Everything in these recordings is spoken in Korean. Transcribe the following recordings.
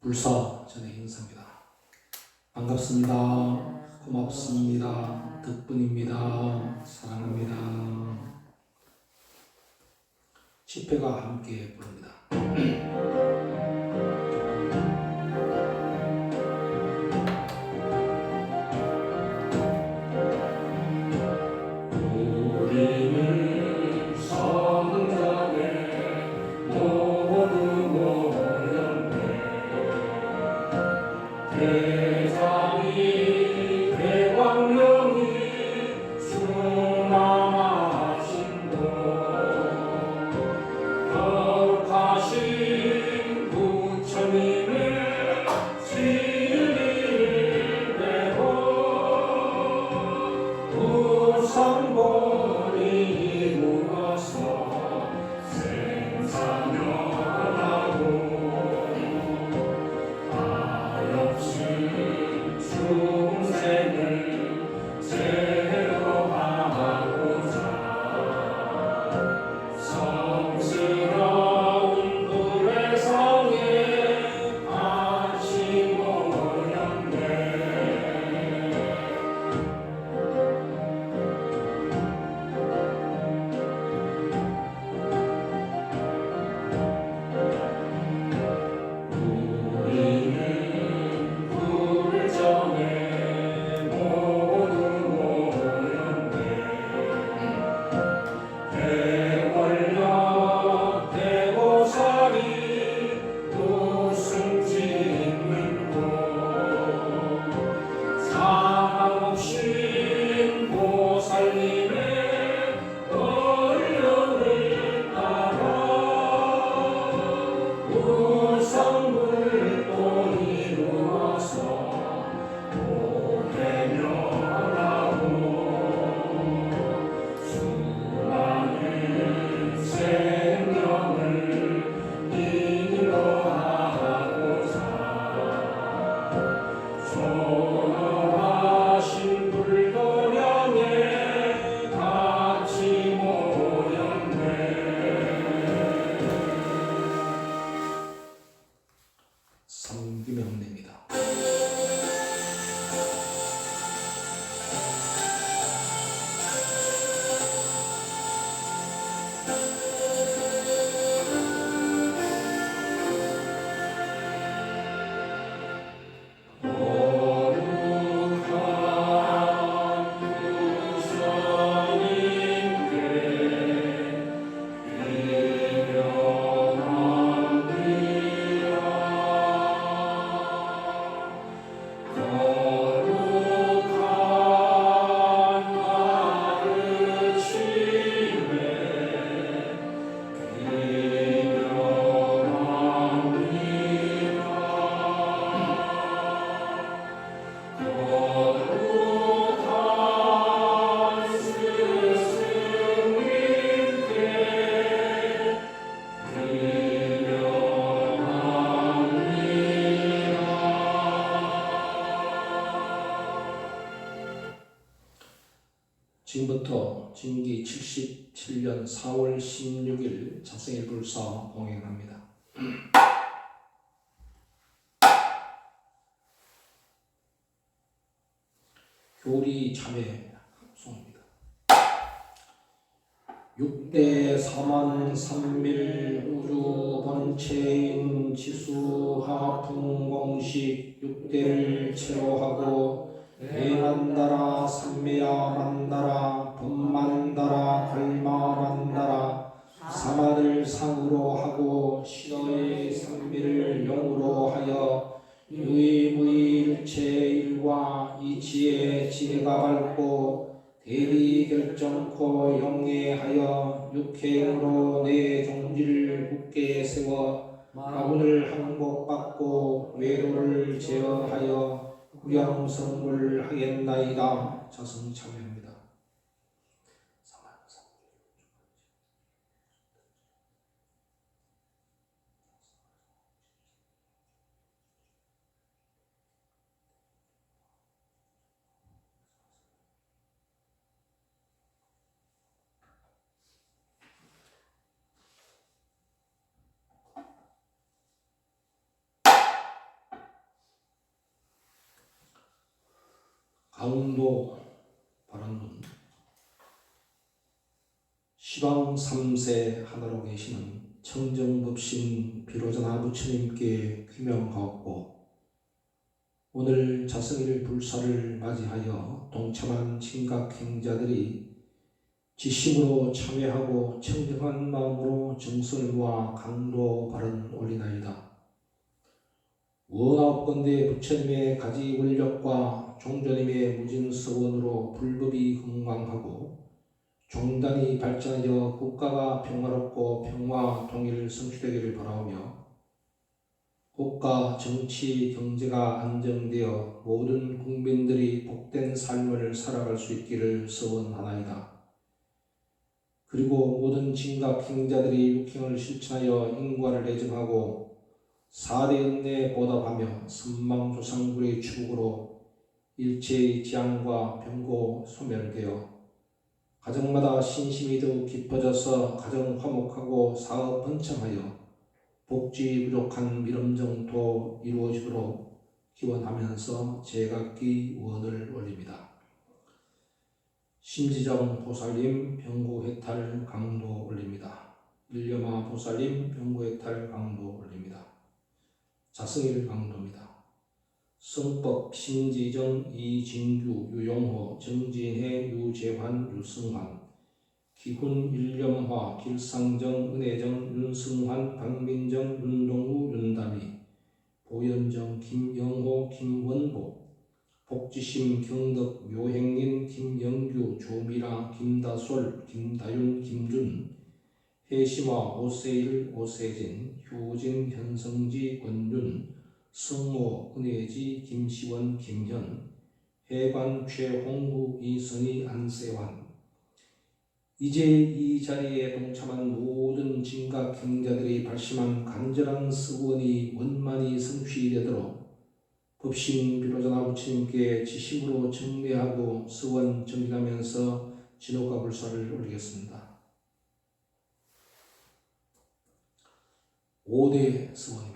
불사 전의 인사입니다. 반갑습니다. 고맙습니다. 덕분입니다. 사랑합니다. 집회가 함께 부릅니다. 삼기명례입니다. 지금부터 진기 77년 4월 16일 자생일불사 공행합니다. 교리 참회 송입니다. 6대 사만 삼밀 우주 본체인 지수하풍공식 6대를 체로하고 대만다라 삼매야 만다라 법만다라 갈마만다라 사만을 상으로 하고 신의 삼미를 용으로 하여 유의무의일체일과 이치의 지혜가 밝고 대리 결정코 영예하여 육행으로 내 종지를 굳게 세워 마군을 항복받고 외도를 제어하여 구령성불 하겠나이다. 자성 참여합니다. 강도 발언문. 시방 3세 하나로 계시는 청정법신 비로자나 부처님께 귀명하옵고, 오늘 자성일 불사를 맞이하여 동참한 진각행자들이 지심으로 참여하고 청정한 마음으로 정선과 강도 발언 올리나이다. 원하옵건대 부처님의 가지 원력과 종조님의 무진서원으로 불법이 흥왕하고 종단이 발전하여 국가가 평화롭고 평화 통일 성취되기를 바라오며, 국가, 정치, 경제가 안정되어 모든 국민들이 복된 삶을 살아갈 수 있기를 서원하나이다. 그리고 모든 진각행자들이 육행을 실천하여 인과를 내정하고 4대 은혜에 보답하며 선망조상불의 추국으로 일체의 재앙과 병고 소멸되어 가정마다 신심이 더욱 깊어져서 가정 화목하고 사업 번창하여 복지 부족한 미럼정토 이루어지도록 기원하면서 제각기 원을 올립니다. 심지정 보살님 병고해탈 강도 올립니다. 일념아 보살님 병고해탈 강도 올립니다. 자성일 강도입니다. 성법 심지정 이진규 유용호 정진혜 유재환 유승환 기훈 일념화 길상정 은혜정 윤승환 박민정 윤동우 윤다미 보현정 김영호 김원보 복지심 경덕 묘행린 김영규 조미라 김다솔 김다윤 김준 해심화 오세일 오세진 효진 현성지 권윤 성모 은혜지 김시원 김현 해관 최홍구 이선희 안세환. 이제 이 자리에 동참한 모든 진각행자들이 발심한 간절한 서원이 원만히 성취되도록 법신 비로자나 부처님께 지심으로 정례하고 서원 정진하면서 진호가 불사를 올리겠습니다. 5대 서원입니다.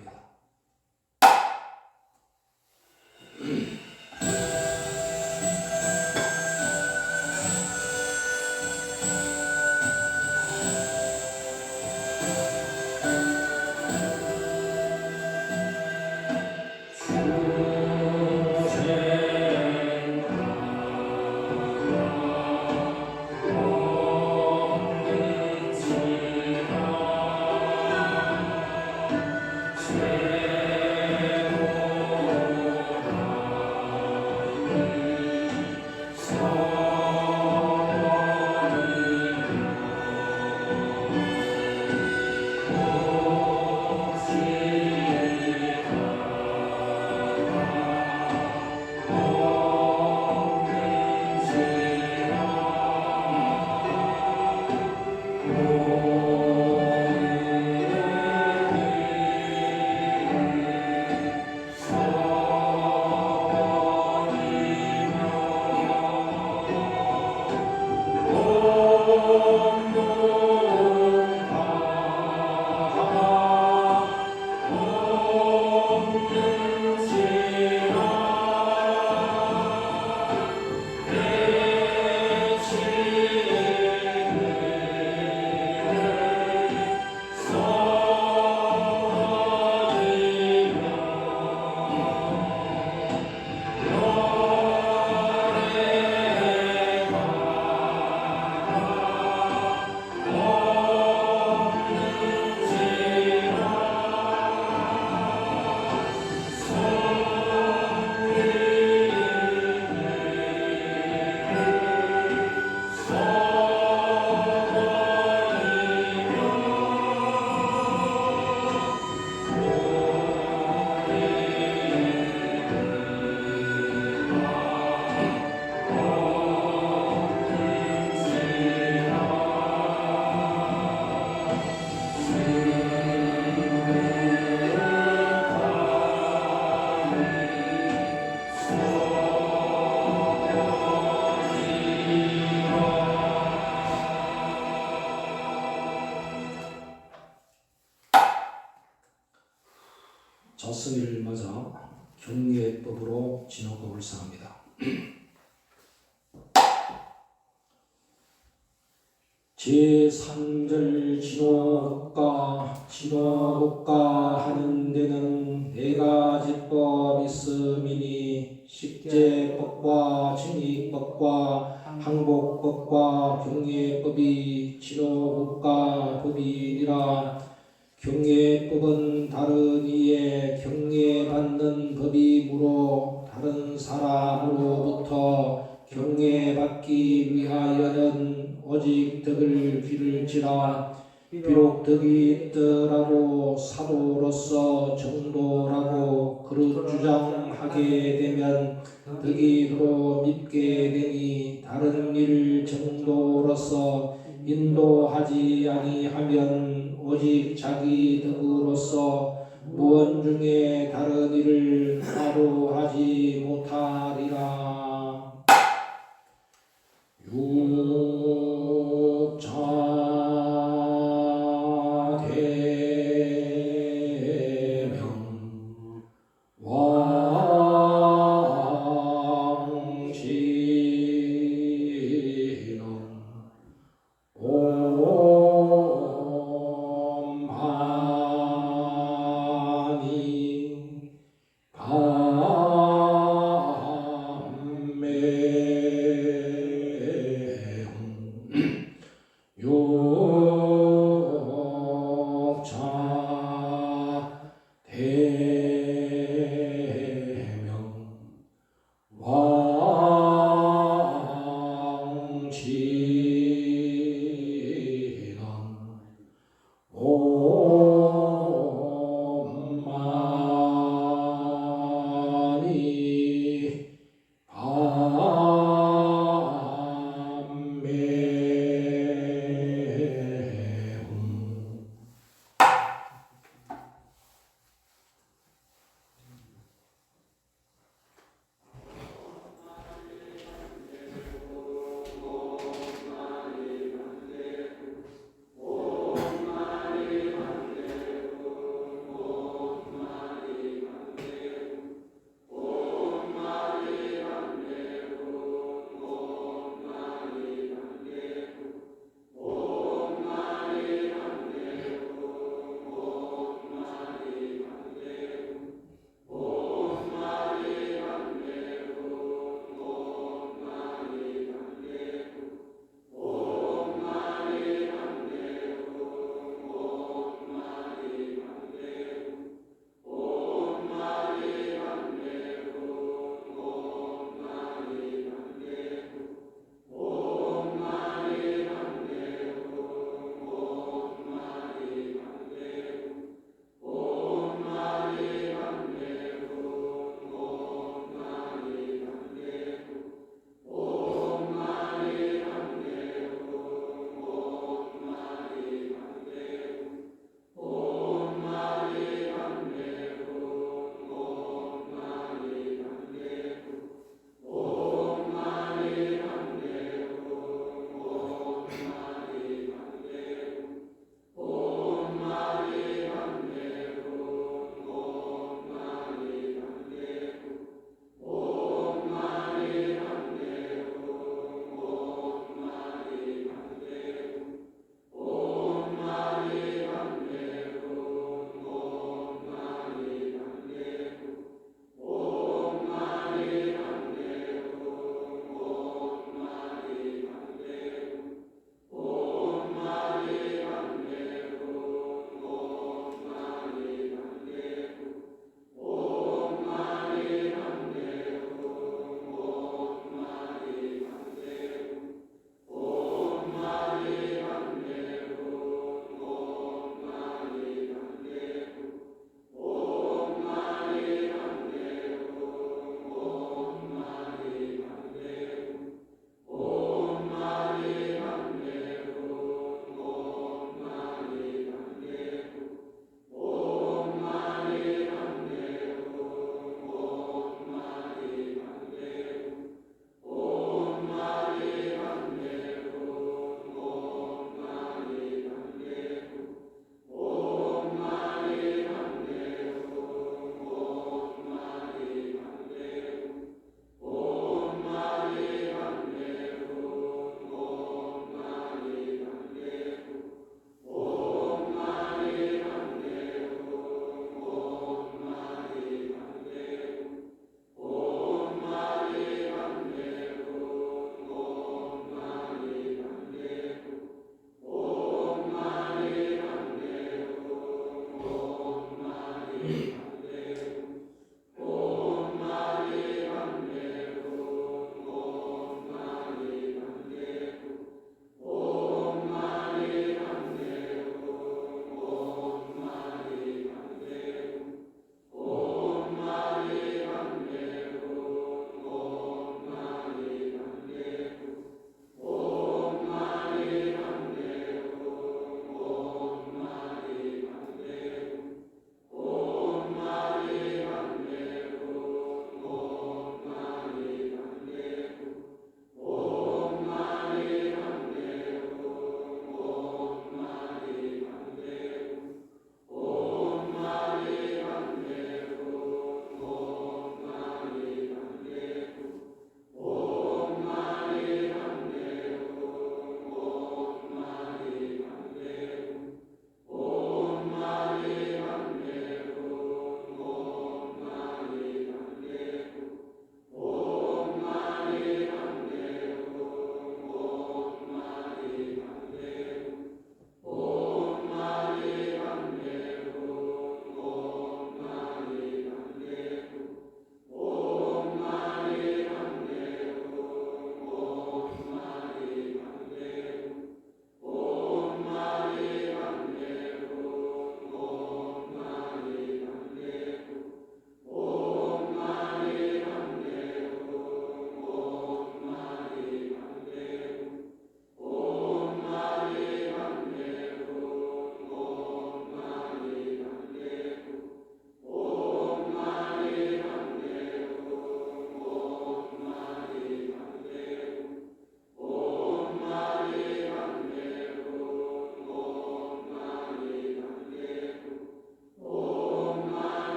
자성일을 맞아 경례법으로 진호법을 상합니다. 제3절 진호국가 하는 데는 네 가지 법 있음이니 식제법과 징익법과 항복법과 경례법이 진호국가 법이니라. 경례법은 다른 이에 경례받는 법이므로 다른 사람으로부터 경례받기 위하여는 오직 덕을 기를지라. 비록 덕이 있더라도 사도로서 정도라고 그릇 주장하게 되면 덕이 도로 밉게 되니 다른 일 정도로서 인도하지 아니하면 오직 자기 덕으로서 무언 중에 다른 일을 따로 하지 못하리라. 육자 대명 왕신은 옴하니 감사하니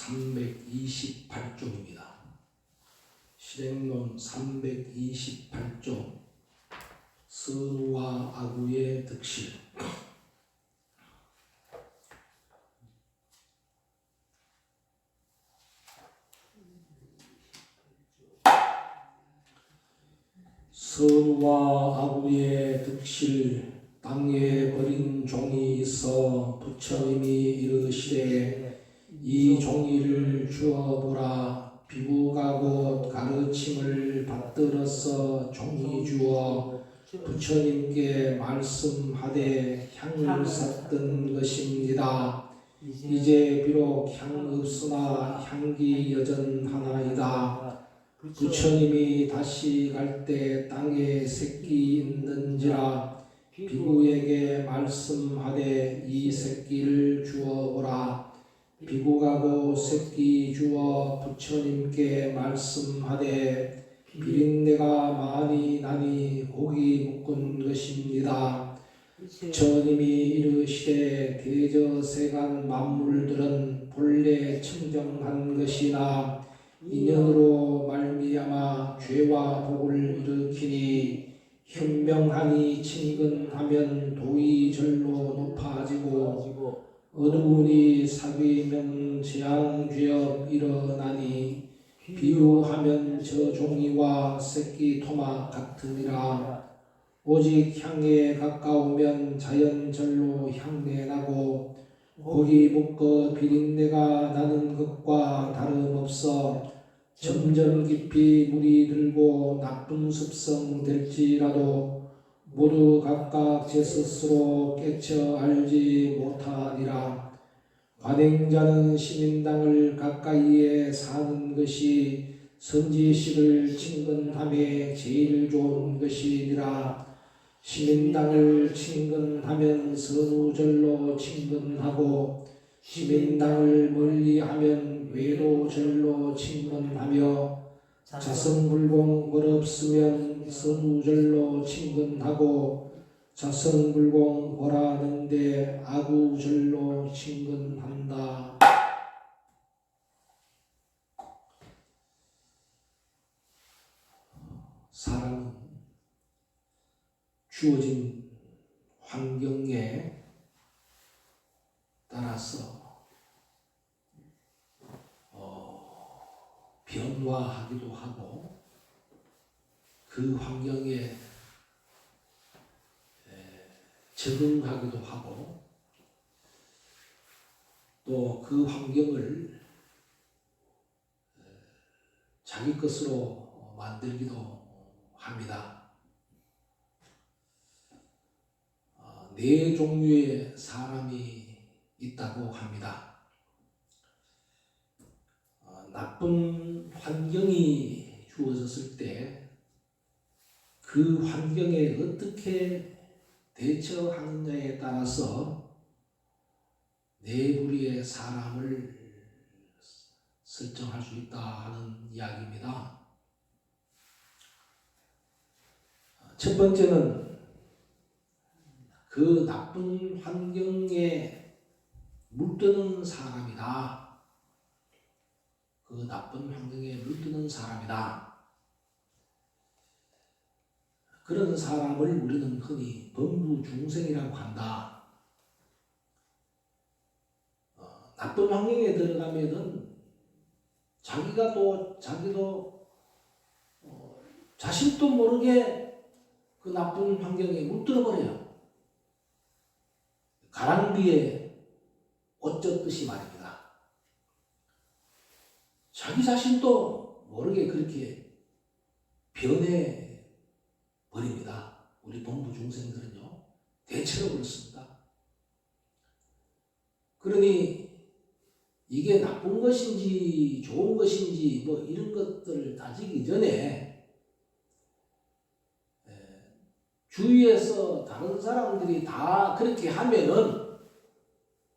328쪽입니다. 실행론 328쪽 선우와 아구의 득실. 선우와 아구의 득실. 땅에 버린 종이 있어 부처님이 이르시되 이 종이를 주어보라. 비구가 곧 가르침을 받들어서 종이 주어 부처님께 말씀하되 향을 샀던 것입니다. 이제 비록 향 없으나 향기 여전하나이다. 부처님이 다시 갈 때 땅에 새끼 있는지라 비구에게 말씀하되 이 새끼를 주어보라. 비구가 곧 새끼 주어 부처님께 말씀하되 비린내가 많이 나니 고기 묵은 것입니다. 부처님이 이르시되 대저세간 만물들은 본래 청정한 것이나 인연으로 말미암아 죄와 복을 일으키니 현명하니 친근하면 도의 절로 높아지고 어두우니 사귀면 재앙죄업 일어나니 비유하면 저 종이와 새끼 토막 같으니라. 오직 향에 가까우면 자연절로 향내나고 고기 묵어 비린내가 나는 것과 다름없어 점점 깊이 물이 들고 나쁜 습성 될지라도 모두 각각 제 스스로 깨쳐 알지 못하니라. 관행자는 시민당을 가까이에 사는 것이 선지식을 친근함에 제일 좋은 것이니라. 시민당을 친근하면 선우절로 친근하고 시민당을 멀리하면 외로절로 친근하며 자성불공 벌없으면 선우절로 친근하고 자성불공 벌하는데 아구절로 친근한다. 사람은 주어진 환경에 따라서 변화하기도 하고 그 환경에 적응하기도 하고 또 그 환경을 자기 것으로 만들기도 합니다. 네 종류의 사람이 있다고 합니다. 나쁜 환경이 주어졌을 때 그 환경에 어떻게 대처하느냐에 따라서 네 부류의 사람을 설정할 수 있다 하는 이야기입니다. 첫 번째는 그 나쁜 환경에 물드는 사람이다. 그 나쁜 환경에 물드는 사람이다. 그런 사람을 우리는 흔히 범부중생이라고 한다. 나쁜 환경에 들어가면은 자기도 자신도 모르게 그 나쁜 환경에 물들어 버려요. 가랑비에 옷 젖듯이 말입니다. 자기 자신도 모르게 그렇게 변해 버립니다. 우리 범부 중생들은요, 대체로 그렇습니다. 그러니 이게 나쁜 것인지 좋은 것인지 뭐 이런 것들을 따지기 전에 주위에서 다른 사람들이 다 그렇게 하면은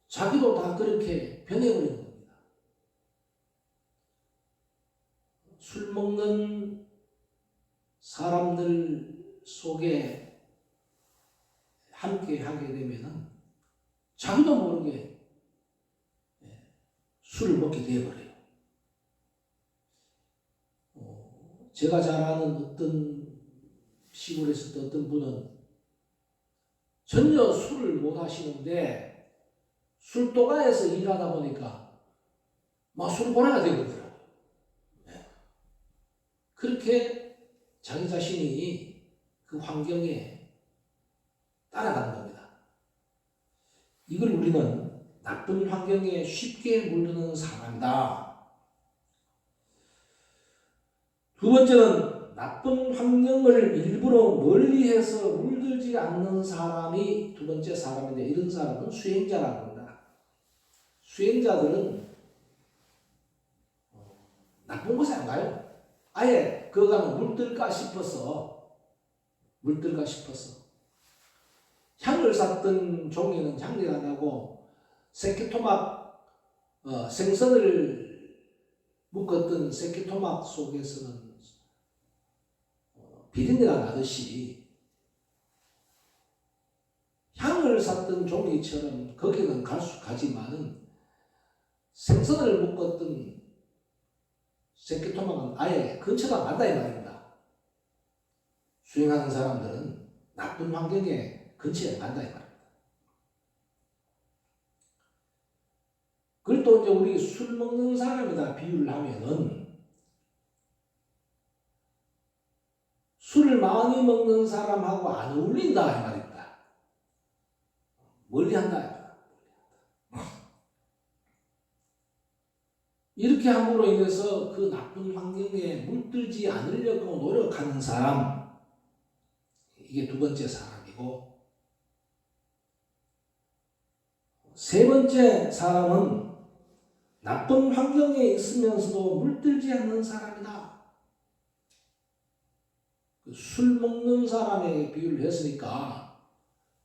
자기도 다 그렇게 변해버리는 겁니다. 술 먹는 사람들 속에 함께 하게 되면은 자기도 모르게 술을 먹게 되어버려요. 제가 잘 아는 어떤 시골에서 어떤 분은 전혀 술을 못 하시는데 술도가에서 일하다 보니까 막 술고래가 되거든요. 그렇게 자기 자신이 그 환경에 따라가는 겁니다. 이걸 우리는 나쁜 환경에 쉽게 물드는 사람이다. 두 번째는 나쁜 환경을 일부러 멀리해서 물들지 않는 사람이 두 번째 사람인데, 이런 사람은 수행자라고 합니다. 수행자들은 나쁜 곳에 안 가요. 아예 그거 가면 물들까 싶어서 향을 샀던 종이는 향기가 나고 세키토막 생선을 묶었던 세키토막 속에서는 비린내가 나듯이 향을 샀던 종이처럼 거기는 가지만은 생선을 묶었던 세키토막은 아예 근처가 안 간다 이 말입니다. 수행하는 사람들은 나쁜 환경에 근처에 안 간다 이 말입니다. 그리고 또 이제 우리 술 먹는 사람이다 비유를 하면은 술을 많이 먹는 사람하고 안 어울린다 이 말입니다. 멀리한다 이 말입니다. 이렇게 함으로 인해서 그 나쁜 환경에 물들지 않으려고 노력하는 사람, 이게 두 번째 사람이고, 세 번째 사람은 나쁜 환경에 있으면서도 물들지 않는 사람이다. 술 먹는 사람에게 비유를 했으니까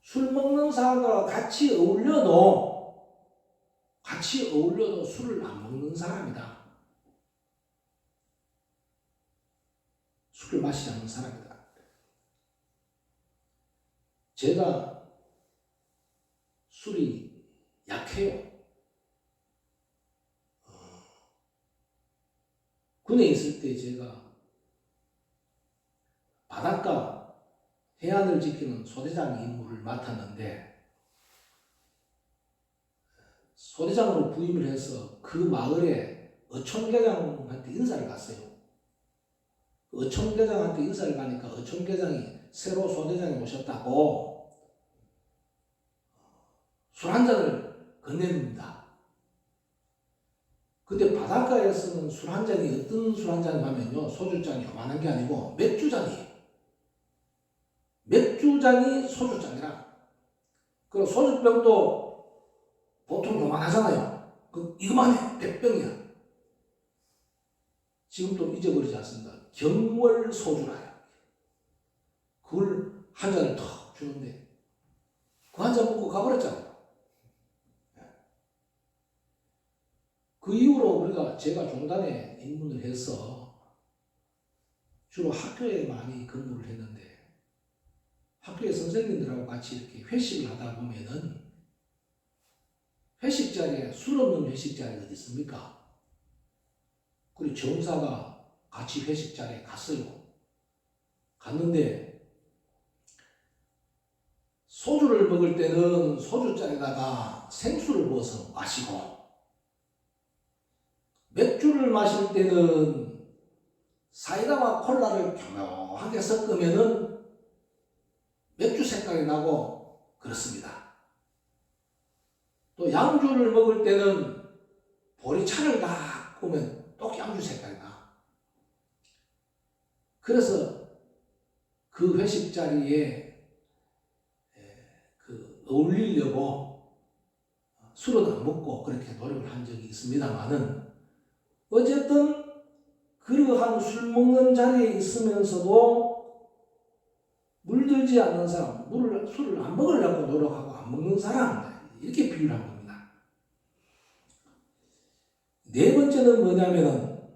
술 먹는 사람과 같이 어울려도 술을 안 먹는 사람이다. 술을 마시지 않는 사람이다. 제가 술이 약해요. 군에 있을 때 제가 바닷가 해안을 지키는 소대장 임무를 맡았는데, 소대장으로 부임을 해서 그 마을에 어촌계장한테 인사를 갔어요. 어촌계장한테 인사를 가니까 어촌계장이 새로 소대장이 오셨다고 술 한 잔을 건넵니다. 근데 바닷가에서는 술 한 잔이 어떤 술 한 잔을 하면요, 소주잔이 요만한 게 아니고 맥주잔이에요. 맥주잔이 소주잔이라. 그리고 소주병도 보통 요만하잖아요. 이거만 해. 100병이야. 지금도 잊어버리지 않습니다. 경월 소주라요. 그걸 한 잔을 턱 주는데 그 한 잔 먹고 가버렸잖아요. 그 이후로 제가 종단에 입문을 해서 주로 학교에 많이 근무를 했는데, 학교의 선생님들하고 같이 이렇게 회식을 하다 보면은 회식 자리에 술 없는 회식 자리가 어디 있습니까? 그리고 정사가 같이 회식 자리에 갔어요. 갔는데 소주를 먹을 때는 소주잔에다가 생수를 부어서 마시고, 맥주를 마실 때는 사이다와 콜라를 교묘하게 섞으면은 맥주 색깔이 나고 그렇습니다. 또 양주를 먹을 때는 보리차를 다 보면 또 양주 색깔이 나. 그래서 그 회식 자리에 어울리려고 술은 안 먹고 그렇게 노력을 한 적이 있습니다만은, 어쨌든 그러한 술 먹는 자리에 있으면서도 물들지 않는 사람, 술을 안 먹으려고 노력하고 안 먹는 사람, 이렇게 비유를 한 겁니다. 네 번째는 뭐냐면은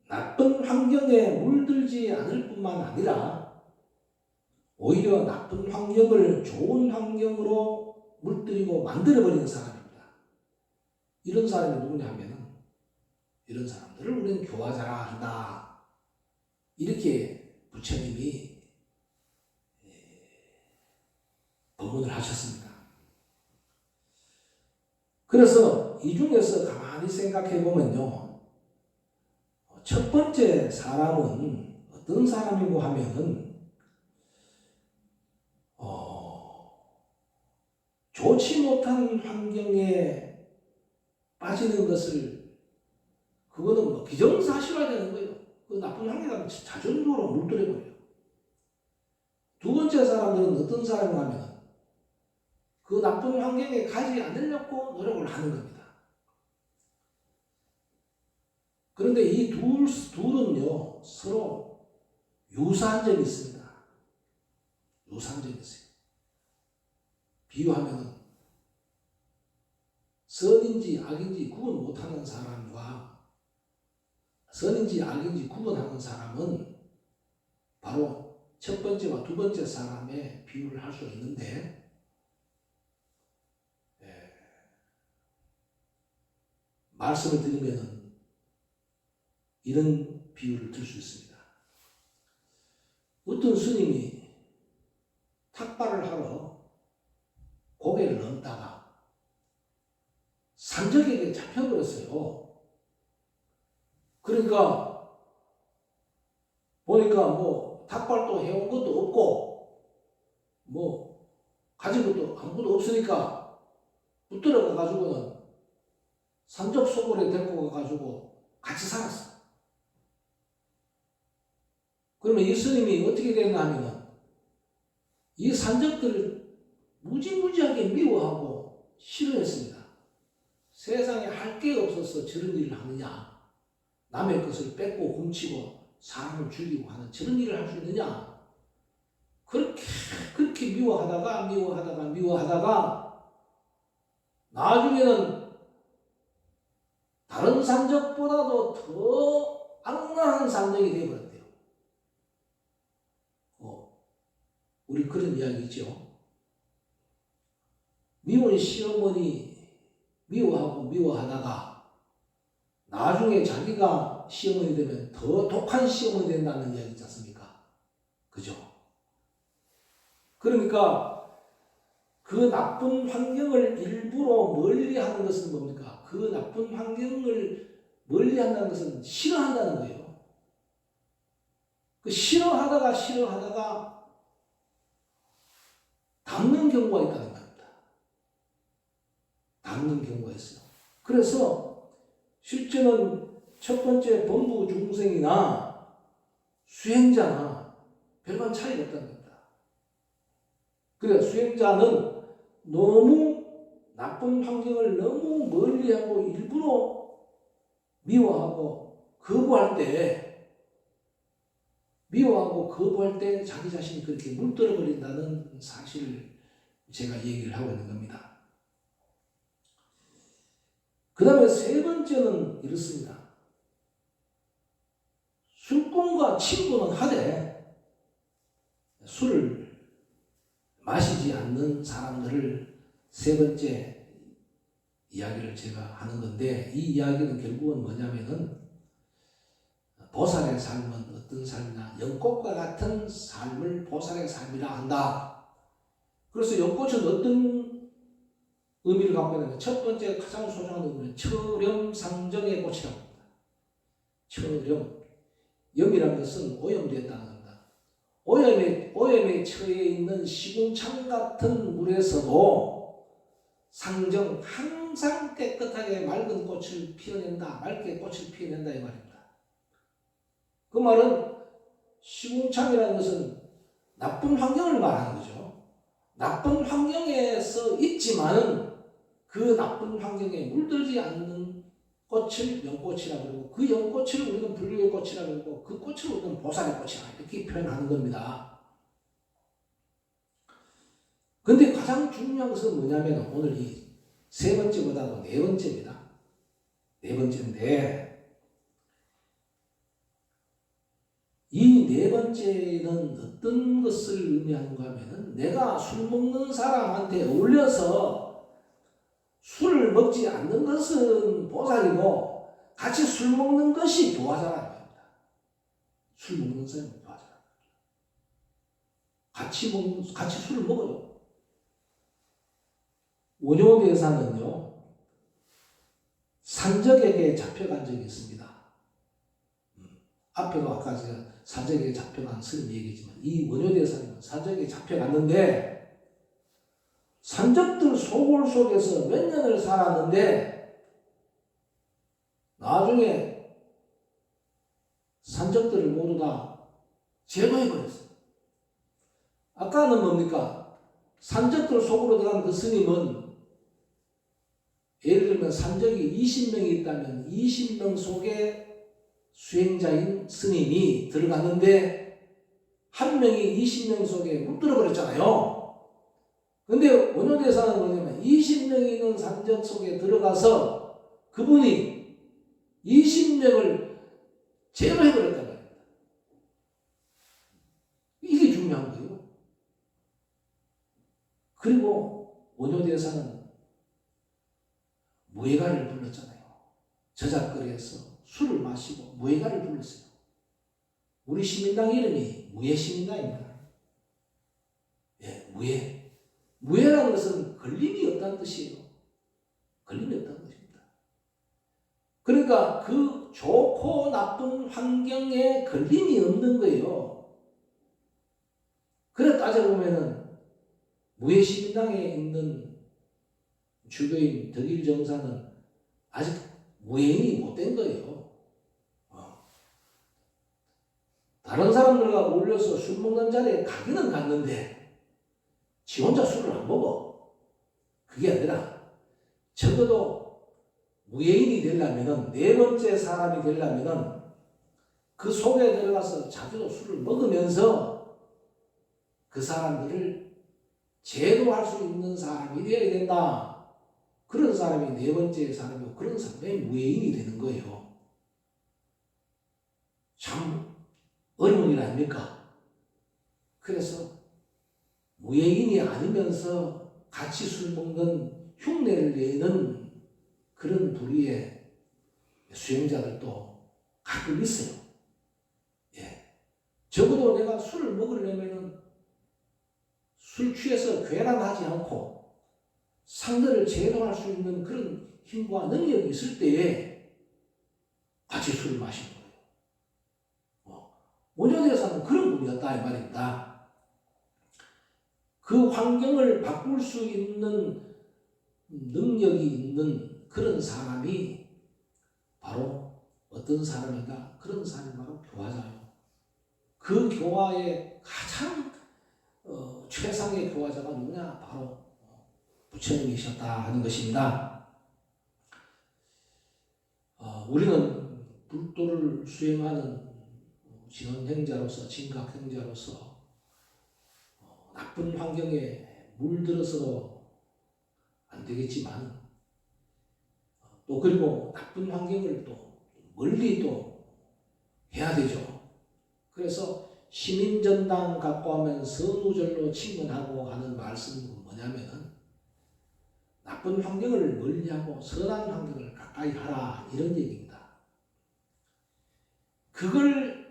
나쁜 환경에 물들지 않을 뿐만 아니라 오히려 나쁜 환경을 좋은 환경으로 물들이고 만들어버리는 사람입니다. 이런 사람이 누구냐 하면은 이런 사람들을 우리는 교화자라 한다. 이렇게 부처님이 법문을 하셨습니다. 그래서 이 중에서 가만히 생각해 보면요, 첫 번째 사람은 어떤 사람이고 하면은 좋지 못한 환경에 빠지는 것을, 그거는 뭐 기정사실화되는 거예요. 그 나쁜 환경에 자존적으로 물들여버려요. 두 번째 사람들은 어떤 사람인가 하면 그 나쁜 환경에 가지 않으려고 노력을 하는 겁니다. 그런데 이 둘은요, 서로 유사한 점이 있습니다. 유사한 점이 있어요. 비유하면 선인지 악인지 구분 못하는 사람과 선인지 악인지 구분하는 사람은 바로 첫 번째와 두 번째 사람의 비유를 할 수 있는데, 말씀을 드리면 이런 비유를 들 수 있습니다. 어떤 스님이 탁발을 하러 고개를 넘다가 산적에게 잡혀버렸어요. 그러니까 보니까 뭐 탁발도 해온 것도 없고 뭐 가진 것도 아무것도 없으니까 붙들어 가가지고는 산적 소굴에 데리고 가가지고 같이 살았어. 그러면 이 스님이 어떻게 됐나 하면은 이 산적들을 무지무지하게 미워하고 싫어했습니다. 세상에 할 게 없어서 저런 일을 하느냐, 남의 것을 뺏고 훔치고 사람을 죽이고 하는 저런 일을 할 수 있느냐, 그렇게 미워하다가 나중에는 다른 산적보다도 더 악랄한 산적이 되어버렸대요. 우리 그런 이야기 있죠. 미운 시어머니 미워하다가 나중에 자기가 시어머니 되면 더 독한 시어머니 된다는 이야기 있지 않습니까? 그죠? 그러니까 그 나쁜 환경을 일부러 멀리하는 것은 뭡니까? 그 나쁜 환경을 멀리한다는 것은 싫어한다는 거예요. 그 싫어하다가 닮는 경우가 있다는 겁니다. 닮는 경우가 있어요. 그래서 실제는 첫 번째 범부 중생이나 수행자나 별반 차이가 없다는 겁니다. 그래서 수행자는 너무 나쁜 환경을 너무 멀리하고 일부러 미워하고 거부할 때 자기 자신이 그렇게 물들어 버린다는 사실을 제가 얘기를 하고 있는 겁니다. 그 다음에 세 번째는 이렇습니다. 술꾼과 친구는 하되 술을 마시지 않는 사람들을 세 번째 이야기를 제가 하는 건데, 이 이야기는 결국은 뭐냐면은 보살의 삶은 어떤 삶이냐, 연꽃과 같은 삶을 보살의 삶이라 한다. 그래서 연꽃은 어떤 의미를 갖고 있느냐, 첫 번째 가장 소중한 의미는 처렴상정의 꽃이라고 합니다. 처렴, 염이라는 것은 오염되었다는 겁니다. 오염에 처해 있는 시궁창 같은 물에서도 상정, 항상 깨끗하게 맑은 꽃을 피어낸다, 맑게 꽃을 피어낸다 이 말입니다. 그 말은 시궁창이라는 것은 나쁜 환경을 말하는 거죠. 나쁜 환경에서 있지만은 그 나쁜 환경에 물들지 않는 꽃을 연꽃이라고 그러고, 그 연꽃을 우리는 불교의 꽃이라고 그러고, 그 꽃을 우리는 보살의 꽃이라 이렇게 표현하는 겁니다. 근데 가장 중요한 것은 뭐냐면 오늘 이 세 번째보다도 네 번째입니다. 네 번째인데, 이 네 번째는 어떤 것을 의미하는가 하면은 내가 술 먹는 사람한테 어울려서 술을 먹지 않는 것은 보살이고 같이 술 먹는 것이 교화자라는 겁니다. 술 먹는 사람이 교화자라는 겁니다. 같이 술을 먹어요. 원효대사는요, 산적에게 잡혀간 적이 있습니다. 앞에도 아까 제가 산적에게 잡혀간 스님 얘기지만, 이 원효대사님은 산적에게 잡혀갔는데, 산적들 소굴 속에서 몇 년을 살았는데, 나중에 산적들을 모두 다 제거해버렸어요. 아까는 뭡니까? 산적들 속으로 들어간 그 스님은 예를 들면 산적이 20명이 있다면 20명 속에 수행자인 스님이 들어갔는데 한 명이 20명 속에 못 들어버렸잖아요. 근데 원효대사는 뭐냐면 20명이 있는 산적 속에 들어가서 그분이 20명을 제거해버렸단 말입니다. 이게 중요한 거예요. 그리고 원효대사는 무예가를 불렀잖아요. 저작거리에서 술을 마시고 무예가를 불렀어요. 우리 시민당 이름이 무예시민당입니다. 예, 무예. 무예라는 것은 걸림이 없다는 뜻이에요. 걸림이 없다는 것입니다. 그러니까 그 좋고 나쁜 환경에 걸림이 없는 거예요. 그래 따져보면은 무예시민당에 있는 주교인 덕일정사는 아직 무예인이 못된 거예요. 다른 사람들과 어울려서 술 먹는 자리에 가기는 갔는데 지 혼자 술을 안 먹어. 그게 아니라 적어도 무예인이 되려면은, 네 번째 사람이 되려면은 그 속에 들어가서 자기도 술을 먹으면서 그 사람들을 제도할 수 있는 사람이 되어야 된다. 그런 사람이 네 번째 사람이고 그런 사람이 무예인이 되는 거예요. 참 어려운 일 아닙니까? 그래서 무예인이 아니면서 같이 술 먹는 흉내를 내는 그런 부류의 수행자들도 가끔 있어요. 예. 적어도 내가 술을 먹으려면은 술 취해서 괴란하지 않고 상대를 제어할 수 있는 그런 힘과 능력이 있을 때에 같이 술을 마시는 거예요. 원효대사는 그런 분이었다 이 말입니다. 그 환경을 바꿀 수 있는 능력이 있는 그런 사람이 바로 어떤 사람인가? 그런 사람이 바로 교화자예요. 그 교화의 가장 최상의 교화자가 누구냐? 바로 부처님이셨다 하는 것입니다. 우리는 불도를 수행하는 진원행자로서, 진각행자로서 나쁜 환경에 물들어서도 안 되겠지만, 또 그리고 나쁜 환경을 또 멀리 또 해야 되죠. 그래서 시민전당 갖고 하면 선우절로 친근하고 하는 말씀은 뭐냐면은 나쁜 환경을 멀리하고 선한 환경을 가까이 하라, 이런 얘기입니다. 그걸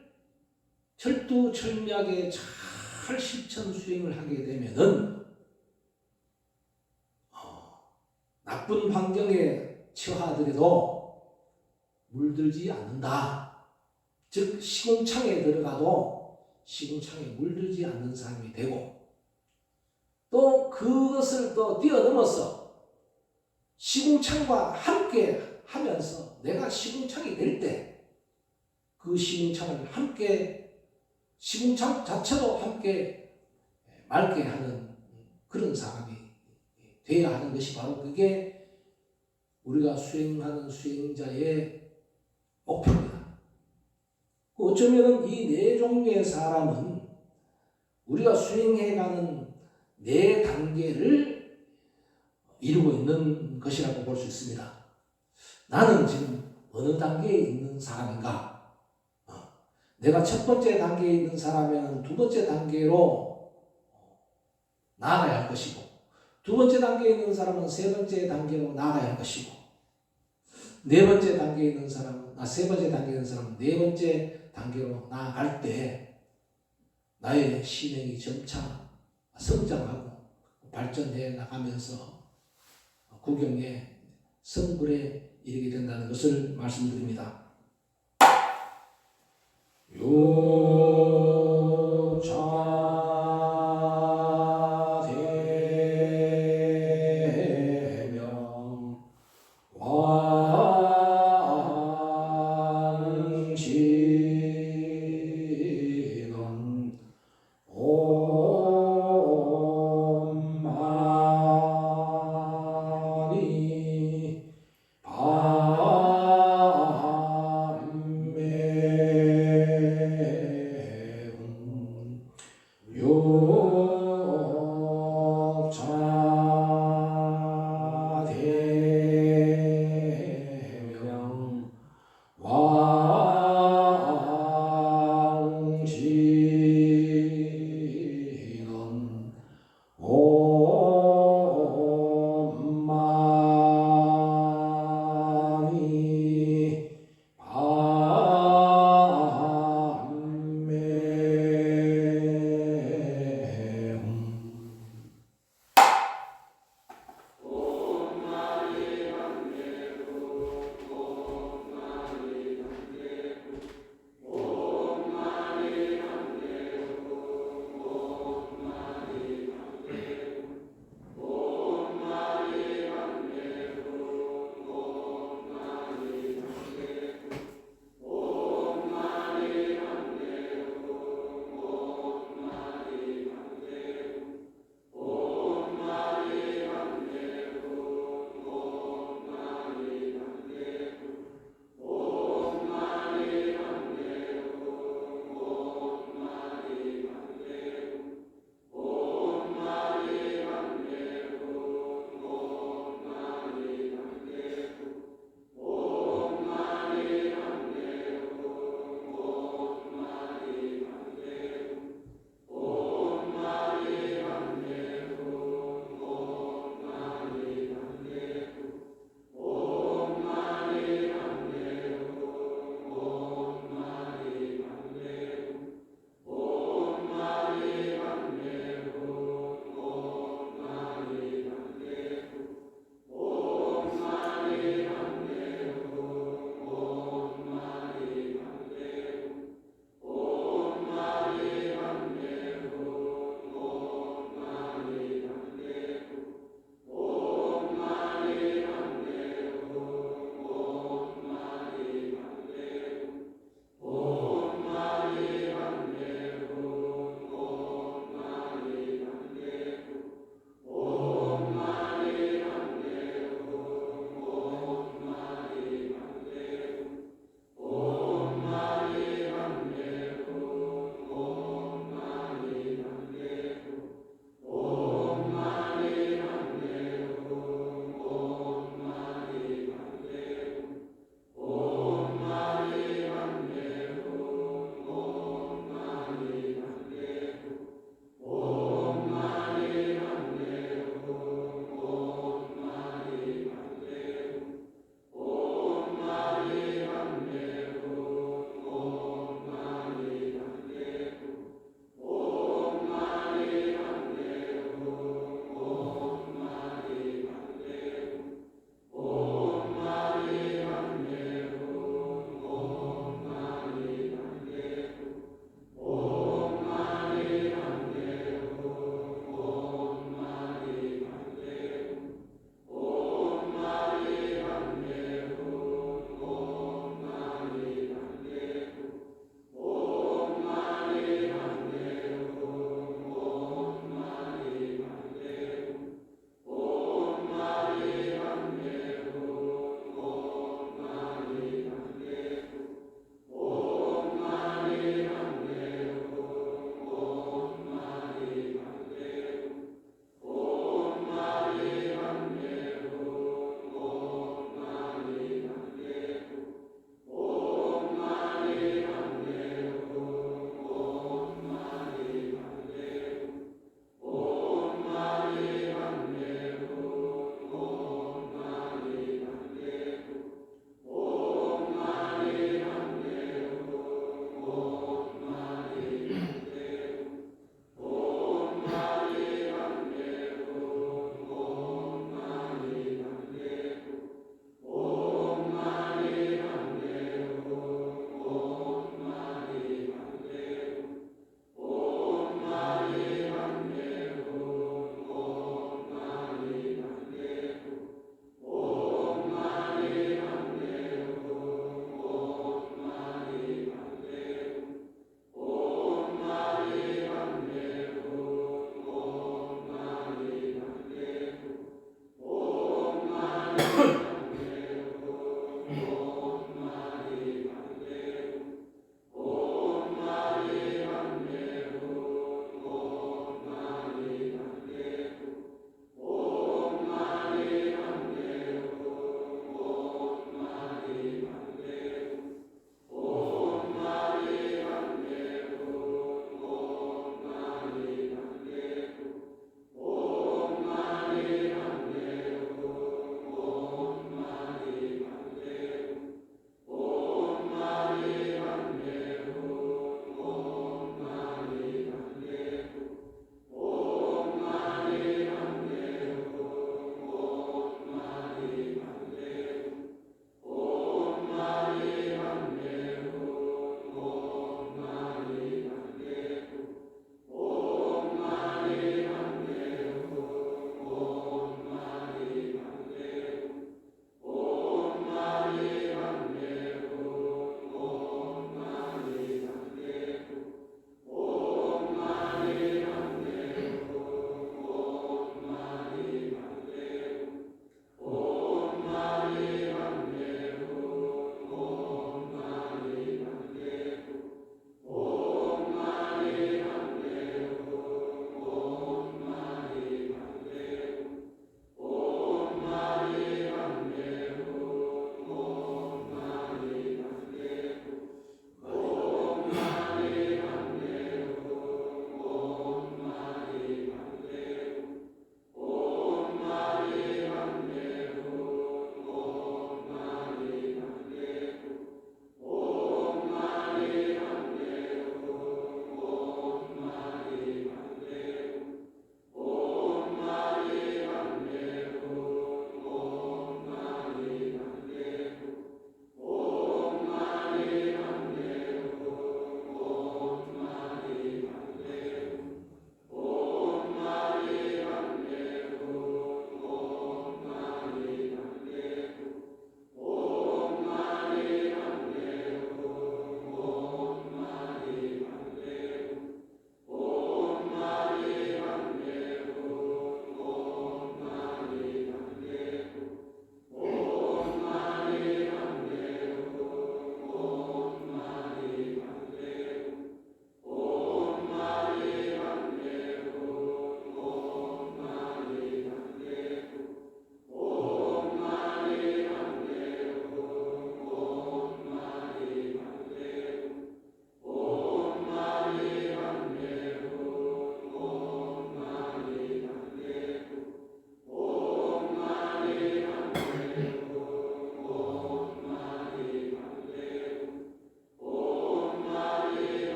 철두철미하게 잘 실천 수행을 하게 되면은 나쁜 환경에 처하더라도 물들지 않는다. 즉 시궁창에 들어가도 시궁창에 물들지 않는 사람이 되고, 또 그것을 또 뛰어넘어서 시궁창과 함께 하면서 내가 시궁창이 될 때 그 시궁창을 함께, 시궁창 자체도 함께 맑게 하는 그런 사람이 되어야 하는 것이 바로 그게 우리가 수행하는 수행자의 목표입니다. 어쩌면 이 네 종류의 사람은 우리가 수행해가는 네 단계를 이루고 있는 것이라고 볼 수 있습니다. 나는 지금 어느 단계에 있는 사람인가? 내가 첫 번째 단계에 있는 사람이면 두 번째 단계로 나아가야 할 것이고, 두 번째 단계에 있는 사람은 세 번째 단계로 나아가야 할 것이고, 네 번째 단계에 있는 사람은, 세 번째 단계에 있는 사람은 네 번째 단계로 나아갈 때 나의 신앙이 점차 성장하고 발전해 나가면서 구경의 성불에 이르게 된다는 것을 말씀드립니다. 요자대명 왕신은 온만이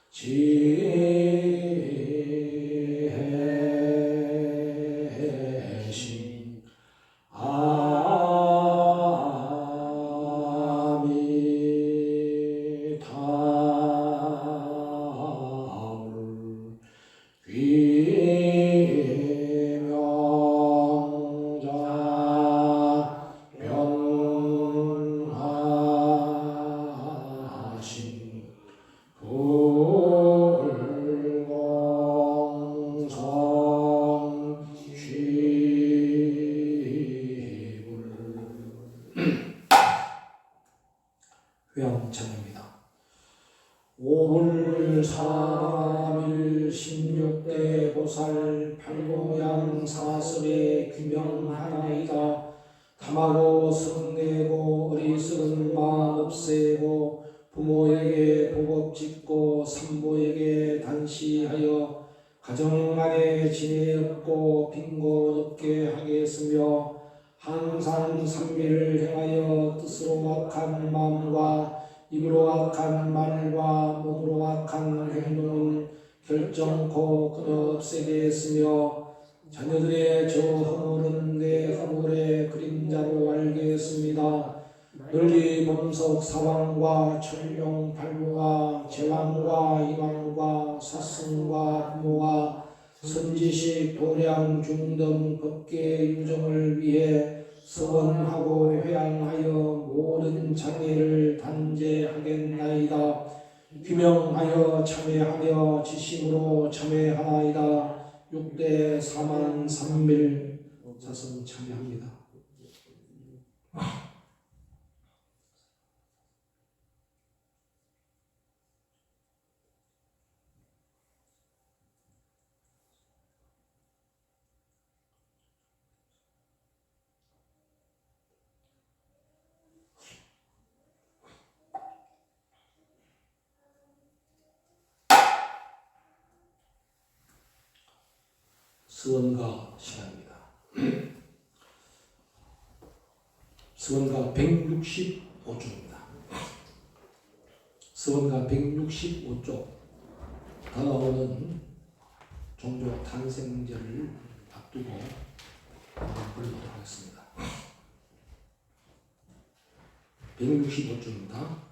지혜신 아미타불 귀명자 변하신 불공성 취불 회양창입니다. 오불사라밀 16대 보살 팔공양 사설의 규명하나이다. 탐하고 성내고 어리석은 마음 없애고 부모에게 복업 짓고 산모에게 단시하여 가정 안에 지혜 없고 빈곤 없게 하겠으며 항상 산미를 행하여 뜻으로 악한 마음과 입으로 악한 말과 몸으로 악한 행동을 결정코 끊어 없애게 했으며 자녀들의 저 허물은 내 허물의 그림자로 알겠습니다. 널리 범석 사왕과 천룡 발부와 제왕과 이왕과 사승과 부모와 선지식 도량 중등 법계 유정을 위해 서원하고 회양하여 모든 장애를 단죄하겠나이다. 규명하여 참회하며 지심으로 참회하나이다. 6대 4만 3밀 자선 참회합니다. 서원가 시간입니다. 서원가 165쪽입니다. 서원가 165쪽 다가오는 종교 탄생제를 앞두고 부르도록 하겠습니다. 165쪽입니다.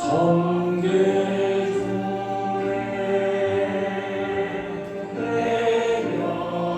성계중에 해명을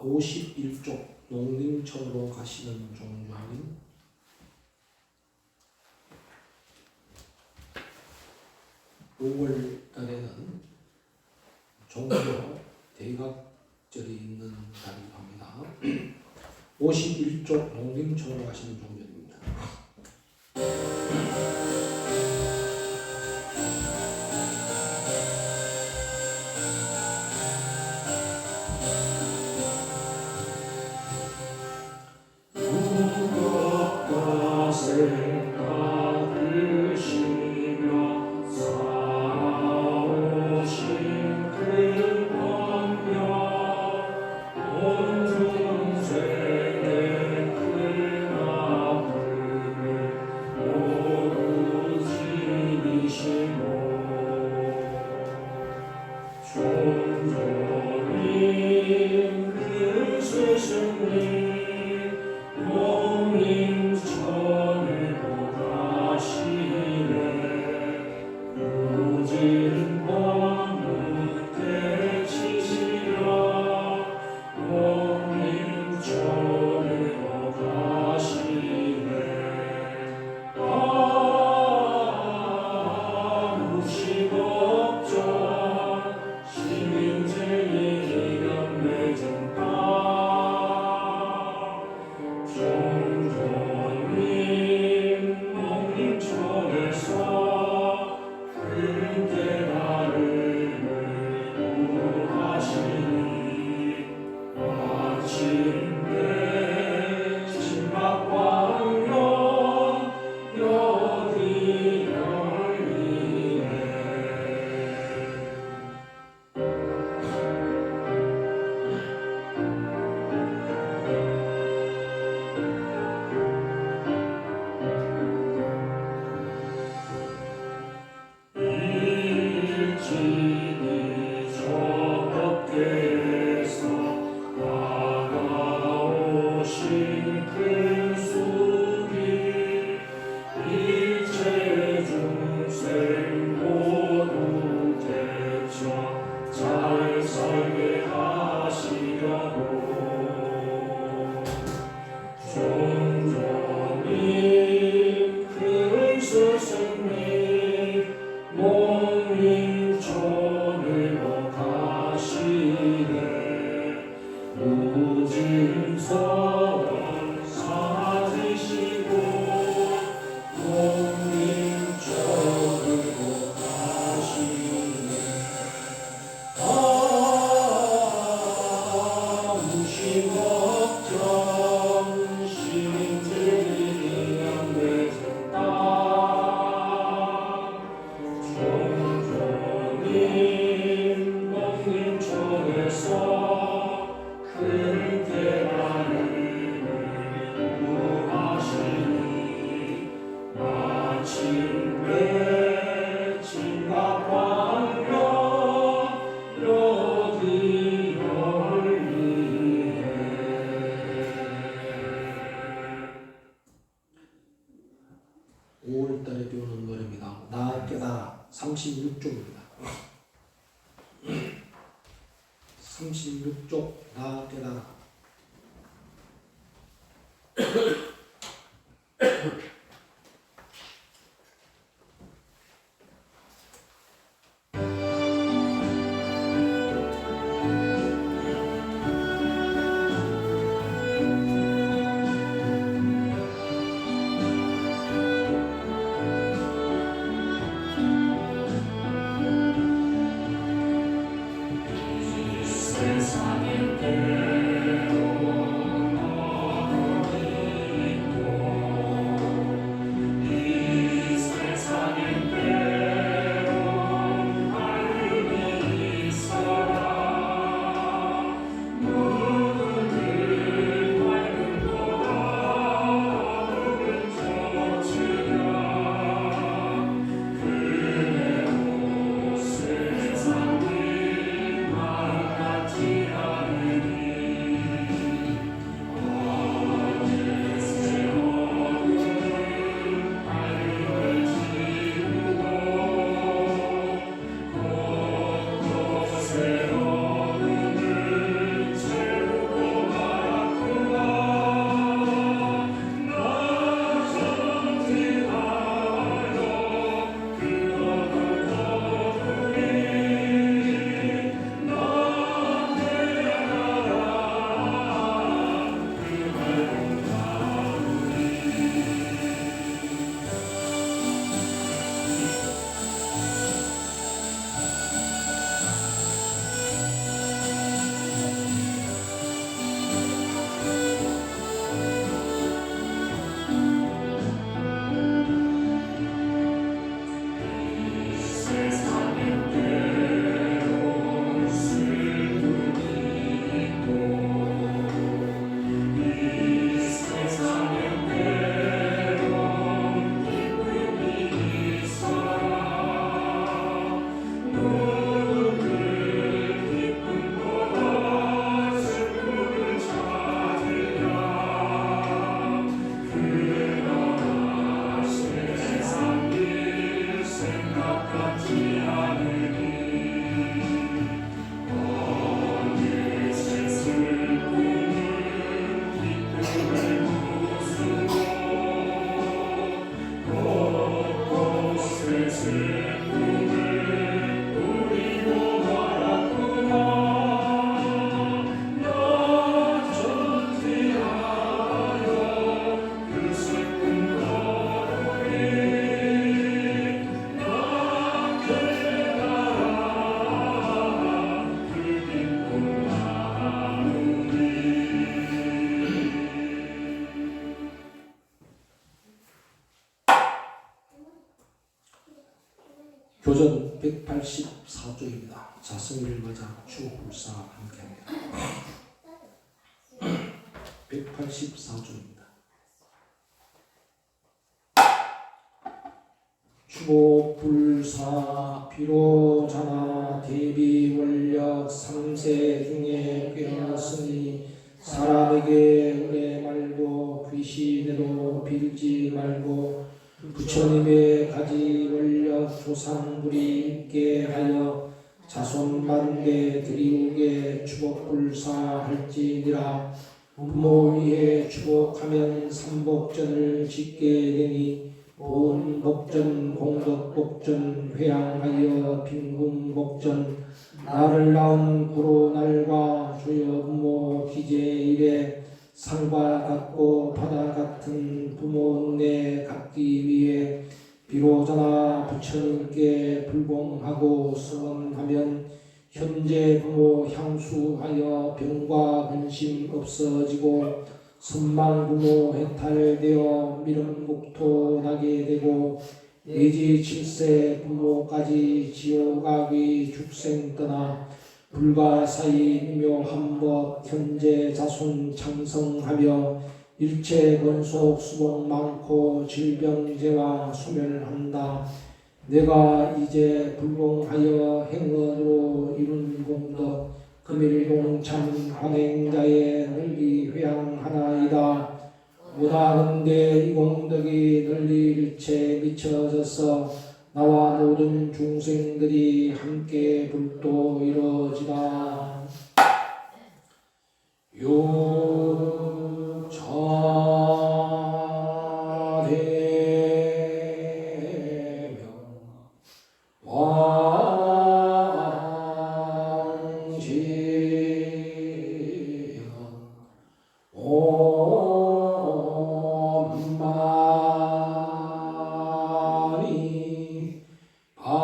51쪽 농림청으로 가시는 종주님, 5월 달에는 종교 대각절이 있는 달이기도 합니다. 51쪽 농림청으로 가시는 종주입니다. 달에 배우는 노래입니다. 나 깨달아 36쪽입니다. 36쪽 나 깨달아. 세상에 교전 184쪽입니다. 자성일 과자 추억불사 함께합니다. 184쪽입니다. 추복불사 비로자나 대비원력 3세 중에 꿰었으니 사람에게 은혜 말고 귀신에도 빌지 말고 부처님의 가지 원력 조상불이 있게 하여 자손만대 드리우게 추복불사할지니라. 부모 위에 추복하면 삼복전을 짓게 되니 보은복전, 공덕복전, 회양하여 빈궁복전, 나를 낳은 구로날과 주여 부모 기재일에 산과 같고 바다 같은 부모 은혜 갚기 위해 비로자나 부처님께 불공하고 서원하면 현재 부모 향수하여 병과 근심 없어지고 선망 부모 해탈되어 미륵국토 나게 되고 예지 7세 부모까지 지옥악의 죽생 떠나 불가사의 묘한법 현재 자손 창성하며 일체 권속 수복 많고 질병제와 소멸한다. 내가 이제 불공하여 행언으로 이룬 공덕 금일공참 관행자의 널리 회양하나이다. 무다한데 이 공덕이 널리 일체 미쳐져서 나와 모든 중생들이 함께 불도 이루어지다. 요차대명 왕지연 엄마니 반매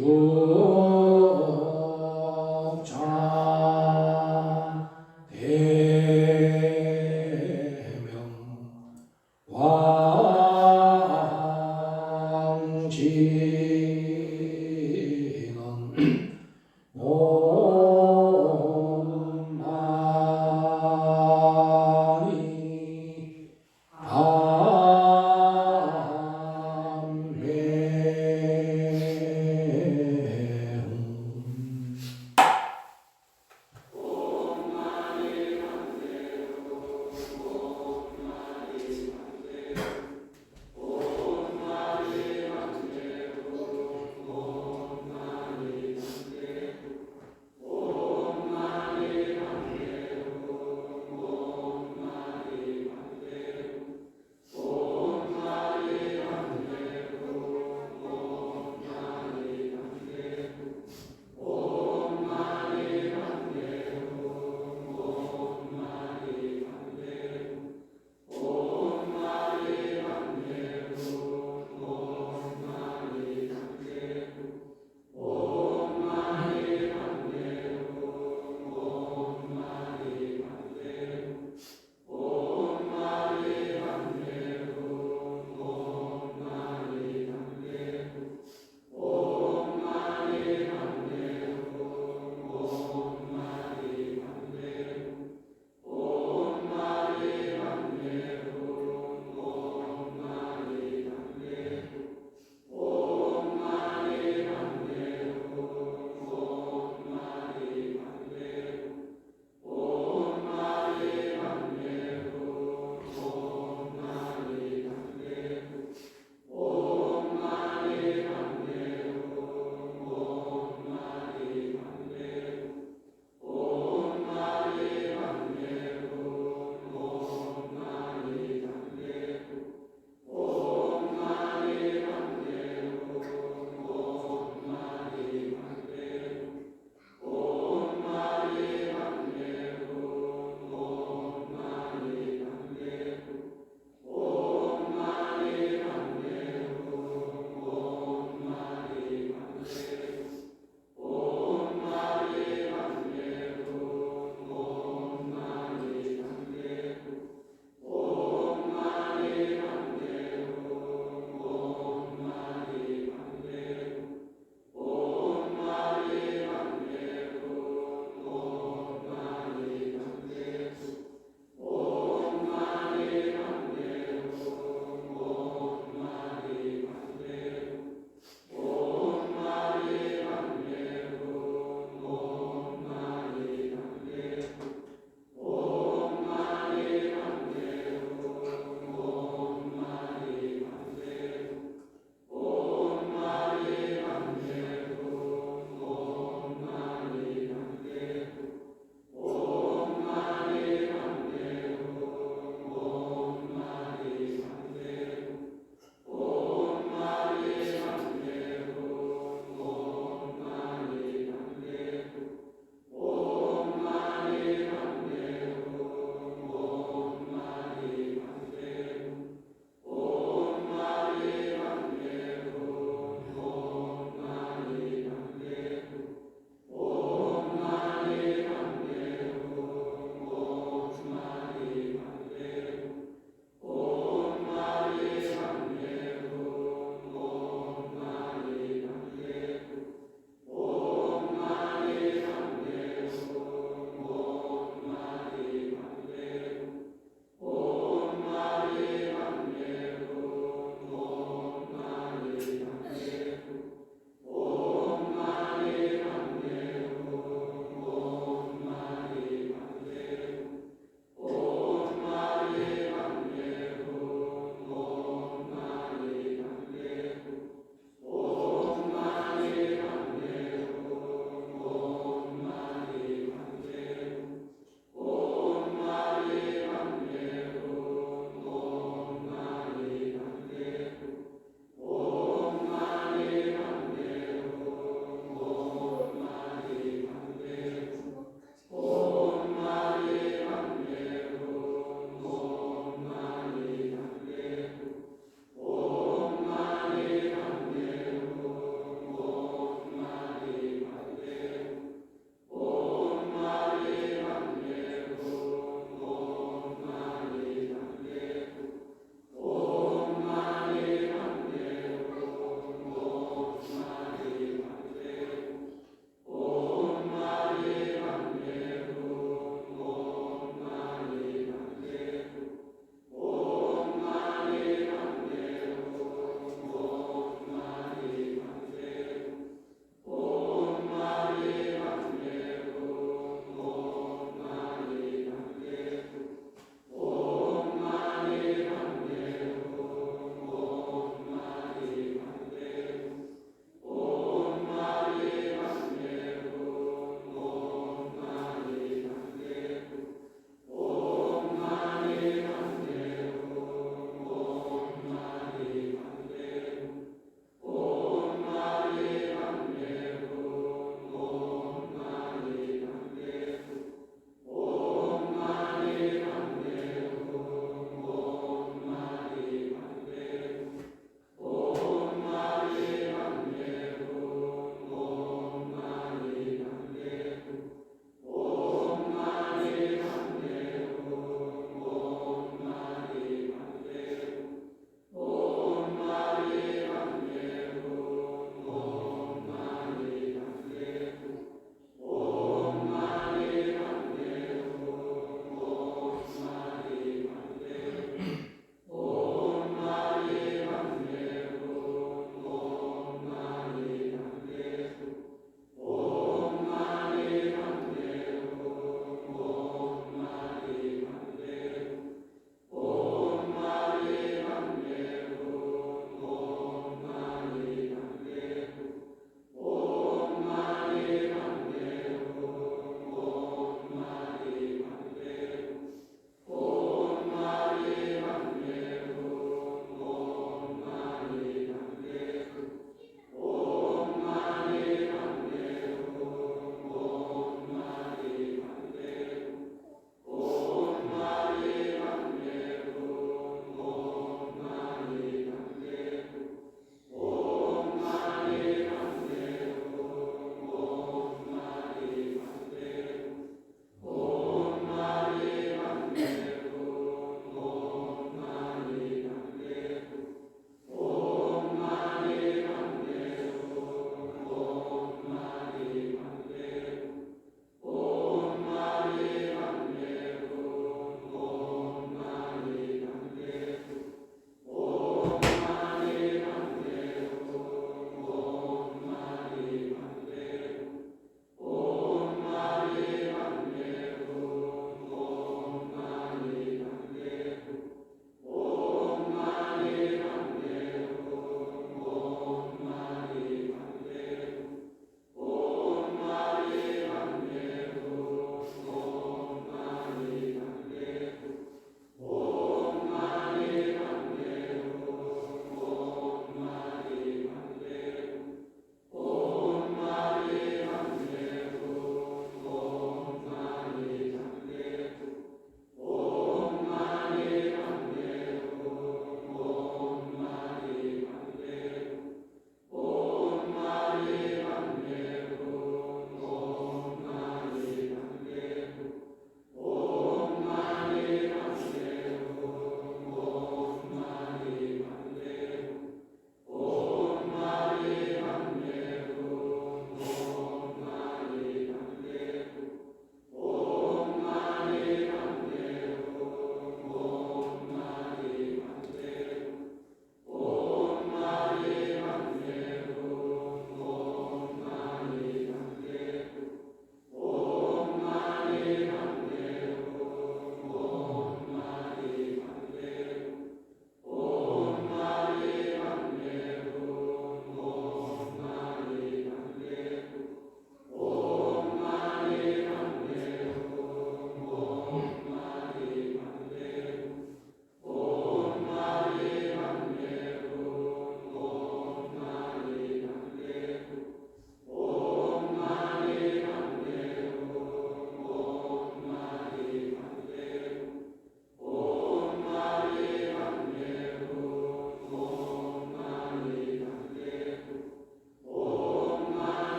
요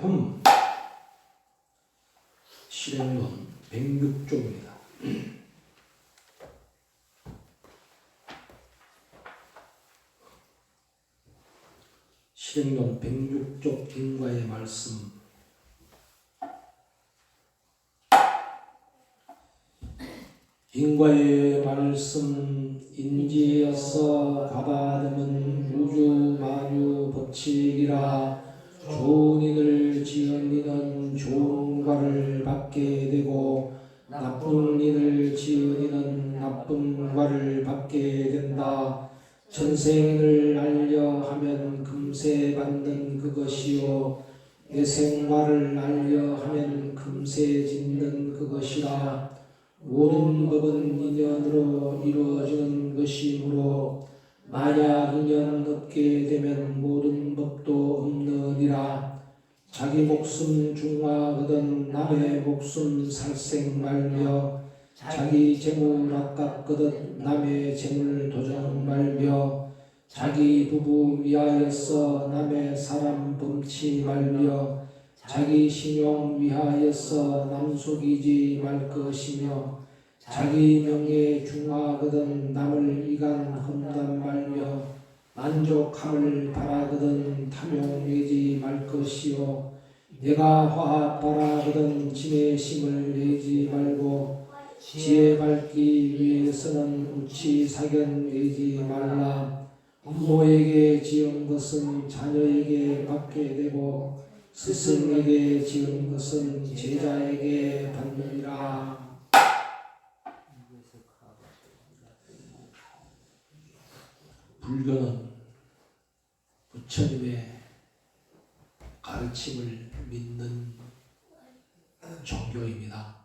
작품 실행론 106쪽입니다. 실행론 106쪽 인과의 말씀. 인과의 말씀. 인지여서 가다듬은 우주 만유 법칙이라. 좋은 일을 지은 이는 좋은 과를 받게 되고 나쁜 일을 지은 이는 나쁜 과를 받게 된다. 전생을 알려 하면 금세 받는 그것이요 내 생과를 알려 하면 금세 짓는 그것이라. 모든 법은 인연으로 이루어지는 것이므로 만약 인연 없게 되면 모든 법도 없느니라. 자기 목숨 중화거든 남의 목숨 살생 말며 자기 재물 아깝거든 남의 재물 도적 말며 자기 부부 위하여서 남의 사람 범치 말며 자기 신용 위하여서 남 속이지 말 것이며 자기 명예 중하거든 남을 이간 험담 말며 만족함을 바라거든 탐욕내지 말 것이요 내가 화합 바라거든 지혜심을 내지 말고 지혜 밝기 위해서는 우치 사견 내지 말라. 부모에게 지은 것은 자녀에게 받게 되고 스승에게 지은 것은 제자에게 받느니라. 불교는 부처님의 가르침을 믿는 종교입니다.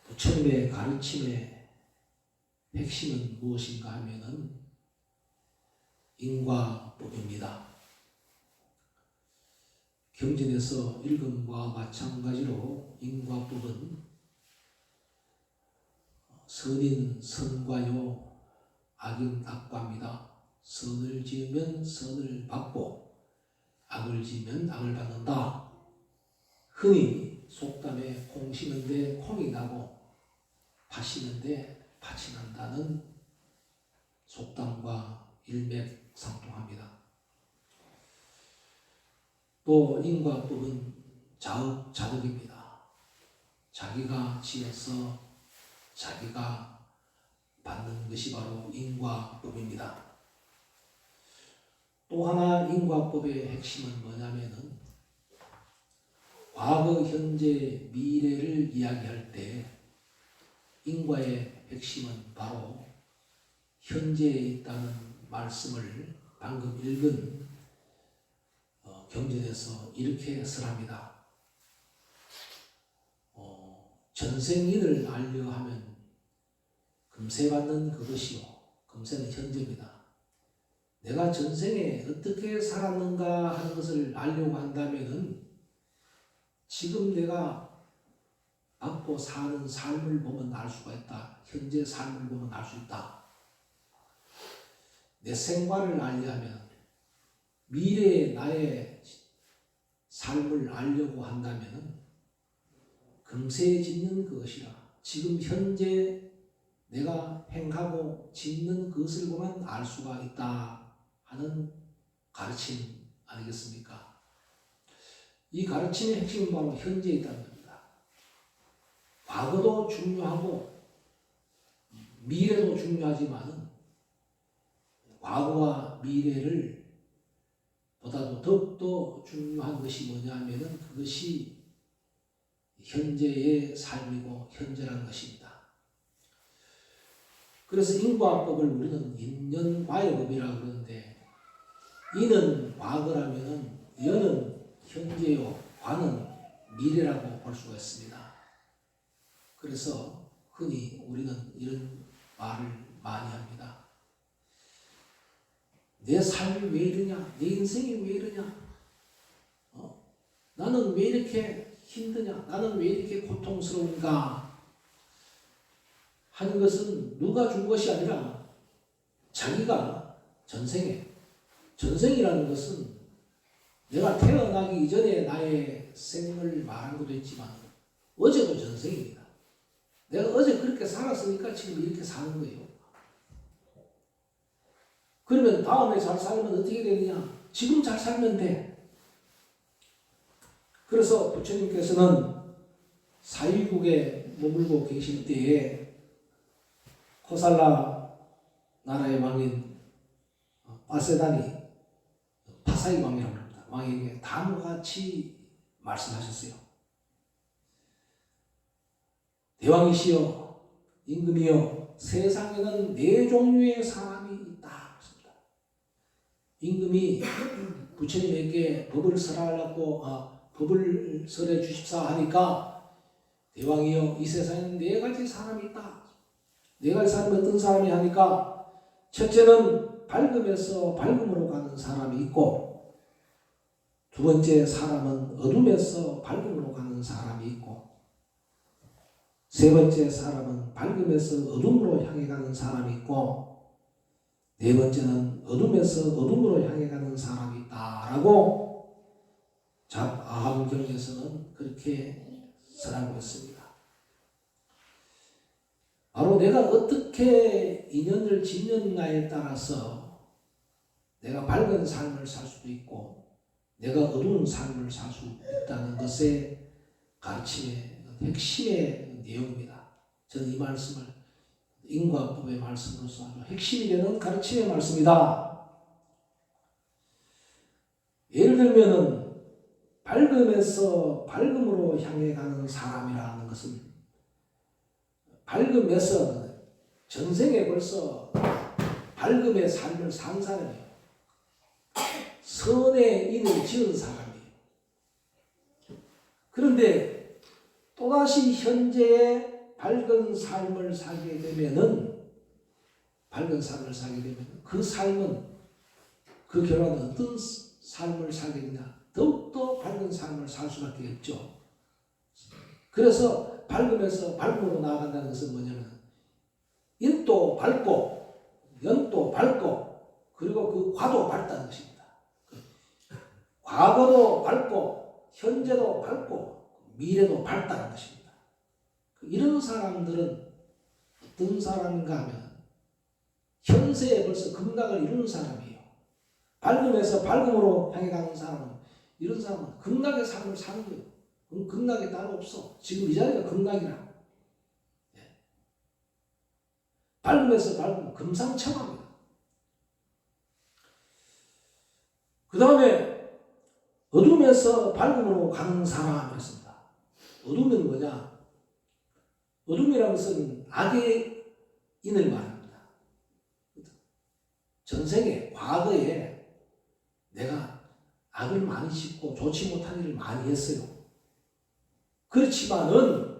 부처님의 가르침의 핵심은 무엇인가 하면은 인과법입니다. 경전에서 읽은 바와 마찬가지로 인과법은 선인 선과요 악인 악과입니다. 선을 지으면 선을 받고 악을 지으면 악을 받는다. 흔히 속담에 콩 심는데 콩이 나고 팥 심는데 팥이 난다는 속담과 일맥상통합니다. 또 인과법은 자업자득입니다. 자기가 지어서 자기가 받는 것이 바로 인과법입니다. 또 하나 인과법의 핵심은 뭐냐면은 과거, 현재, 미래를 이야기할 때 인과의 핵심은 바로 현재에 있다는 말씀을 방금 읽은 경전에서 이렇게 설합니다. 전생일을 알려 하면 금세 받는 그것이요. 금세는 현재입니다. 내가 전생에 어떻게 살았는가 하는 것을 알려고 한다면은 지금 내가 받고 사는 삶을 보면 알 수가 있다. 현재 삶을 보면 알 수 있다. 내 생과를 알려면 미래의 나의 삶을 알려고 한다면 금세 짓는 그것이라. 지금 현재 내가 행하고 짓는 것을 보면 알 수가 있다 하는 가르침 아니겠습니까? 이 가르침의 핵심은 바로 현재에 있다는 겁니다. 과거도 중요하고 미래도 중요하지만 과거와 미래를 보다도 더욱더 중요한 것이 뭐냐 하면은 그것이 현재의 삶이고 현재라는 것입니다. 그래서 인과법을 우리는 인연과의 법이라고 그러는데 인은 과거라면은 연은 현재요, 과는 미래라고 볼 수가 있습니다. 그래서 흔히 우리는 이런 말을 많이 합니다. 내 삶이 왜 이러냐? 내 인생이 왜 이러냐? 나는 왜 이렇게 힘드냐? 나는 왜 이렇게 고통스러운가? 하는 것은 누가 준 것이 아니라 자기가 전생이라는 것은 내가 태어나기 이전에 나의 생을 말한 것도 있지만 어제도 전생입니다. 내가 어제 그렇게 살았으니까 지금 이렇게 사는 거예요. 그러면 다음에 잘 살면 어떻게 되느냐? 지금 잘 살면 돼. 그래서 부처님께서는 사위국에 머물고 계실 때에 코살라 나라의 왕인 바세단이 파사이 왕이라고 합니다. 왕에게 다음과 같이 말씀하셨어요. 대왕이시여, 임금이여, 세상에는 네 종류의 사람이 있다. 임금이 부처님에게 법을 설하려고 법을 설해 주십사 하니까 대왕이여, 이 세상에는 네 가지 사람이 있다. 네 가지 사람이 어떤 사람이 하니까 첫째는 밝음에서 밝음으로 가는 사람이 있고, 두 번째 사람은 어둠에서 밝음으로 가는 사람이 있고, 세 번째 사람은 밝음에서 어둠으로 향해 가는 사람이 있고, 네 번째는 어둠에서 어둠으로 향해 가는 사람이 있다라고 잡아함경에서는 그렇게 설하고 있습니다. 바로 내가 어떻게 인연을 짓느냐에 따라서 내가 밝은 삶을 살 수도 있고 내가 어두운 삶을 살 수 있다는 것의 가르침의 핵심의 내용입니다. 저는 이 말씀을 인과법의 말씀으로서 아주 핵심이 되는 가르침의 말씀이다. 예를 들면은 밝음에서 밝음으로 향해 가는 사람이라는 것은 밝음에서 전생에 벌써 밝음의 삶을 산 사람이에요. 선의 인을 지은 사람이에요. 그런데 또다시 현재의 밝은 삶을 살게 되면은 그 삶은 그 결과는 어떤 삶을 살게 되냐? 더욱더 밝은 삶을 살 수밖에 없죠. 그래서 밝음에서 밝음으로 나아간다는 것은 뭐냐면 인도 밝고 연도 밝고 그리고 그 과도 밝다는 것입니다. 과거도 밝고 현재도 밝고 미래도 밝다는 것입니다. 이런 사람들은 어떤 사람인가 하면 현세에 벌써 극락을 이루는 사람이에요. 밝음에서 밝음으로 향해 가는 사람은 이런 사람은 극락의 삶을 사는 거예요. 극락이 따로 없어. 지금 이 자리가 극락이라. 밝음에서 밝음, 금상첨화입니다. 그 다음에 어둠에서 밝음으로 가는 사람이었습니다. 어둠은 뭐냐? 어둠이라는 것은 악의 인을 말합니다. 전생에, 과거에 내가 악을 많이 짓고 좋지 못한 일을 많이 했어요. 그렇지만은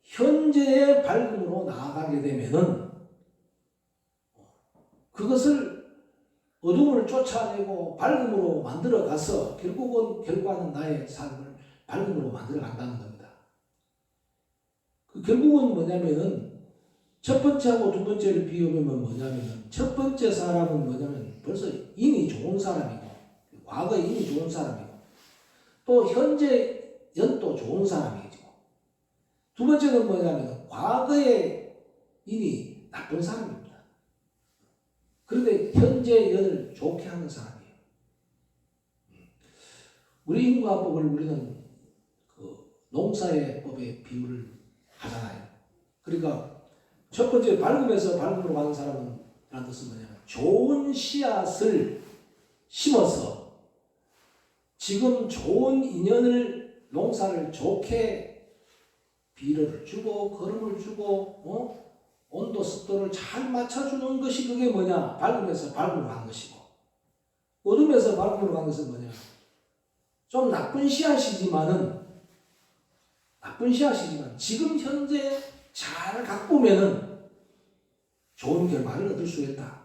현재의 밝음으로 나아가게 되면은 그것을 어둠을 쫓아내고 밝음으로 만들어 가서 결과는 나의 삶을 밝음으로 만들어 간다는 겁니다. 결국은 뭐냐면은 첫 번째하고 두 번째를 비교하면 뭐냐면은 첫 번째 사람은 뭐냐면 벌써 인이 좋은 사람이고 과거에 인이 좋은 사람이고 또 현재 연도 좋은 사람이죠. 두 번째는 뭐냐면 과거에 인이 나쁜 사람입니다. 그런데 현재 연을 좋게 하는 사람이에요. 우리 인과법을 우리는 그 농사의 법에 비유를 하잖아요. 그러니까 첫 번째 밝음에서 밝음으로 가는 사람은 라는 뜻은 뭐냐면 좋은 씨앗을 심어서 지금 좋은 인연을 농사를 좋게 비료를 주고 거름을 주고 온도 습도를 잘 맞춰주는 것이 그게 뭐냐? 밝음에서 밝음으로 가는 것이고 어둠에서 밝음으로 가는 것은 뭐냐? 좀 나쁜 씨앗이지만 지금 현재 잘 가꾸면은 좋은 결과를 얻을 수 있다.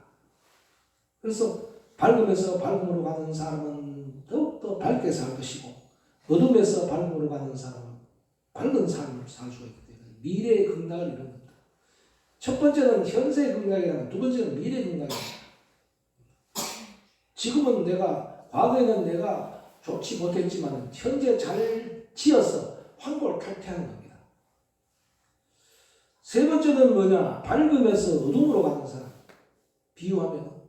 그래서 밝음에서 밝음으로 가는 사람은 더욱더 밝게 살 것이고 어둠에서 밝음으로 가는 사람은 밝은 삶을 살 수가 있기 때문에 미래의 극락을 이루는 겁니다. 첫 번째는 현세의 극락이라면 두 번째는 미래의 극락입니다. 지금은 과거에는 내가 좋지 못했지만 현재 잘 지어서 황골 탈퇴하는 겁니다. 세 번째는 뭐냐? 밝음에서 어둠으로 가는 사람. 비유하면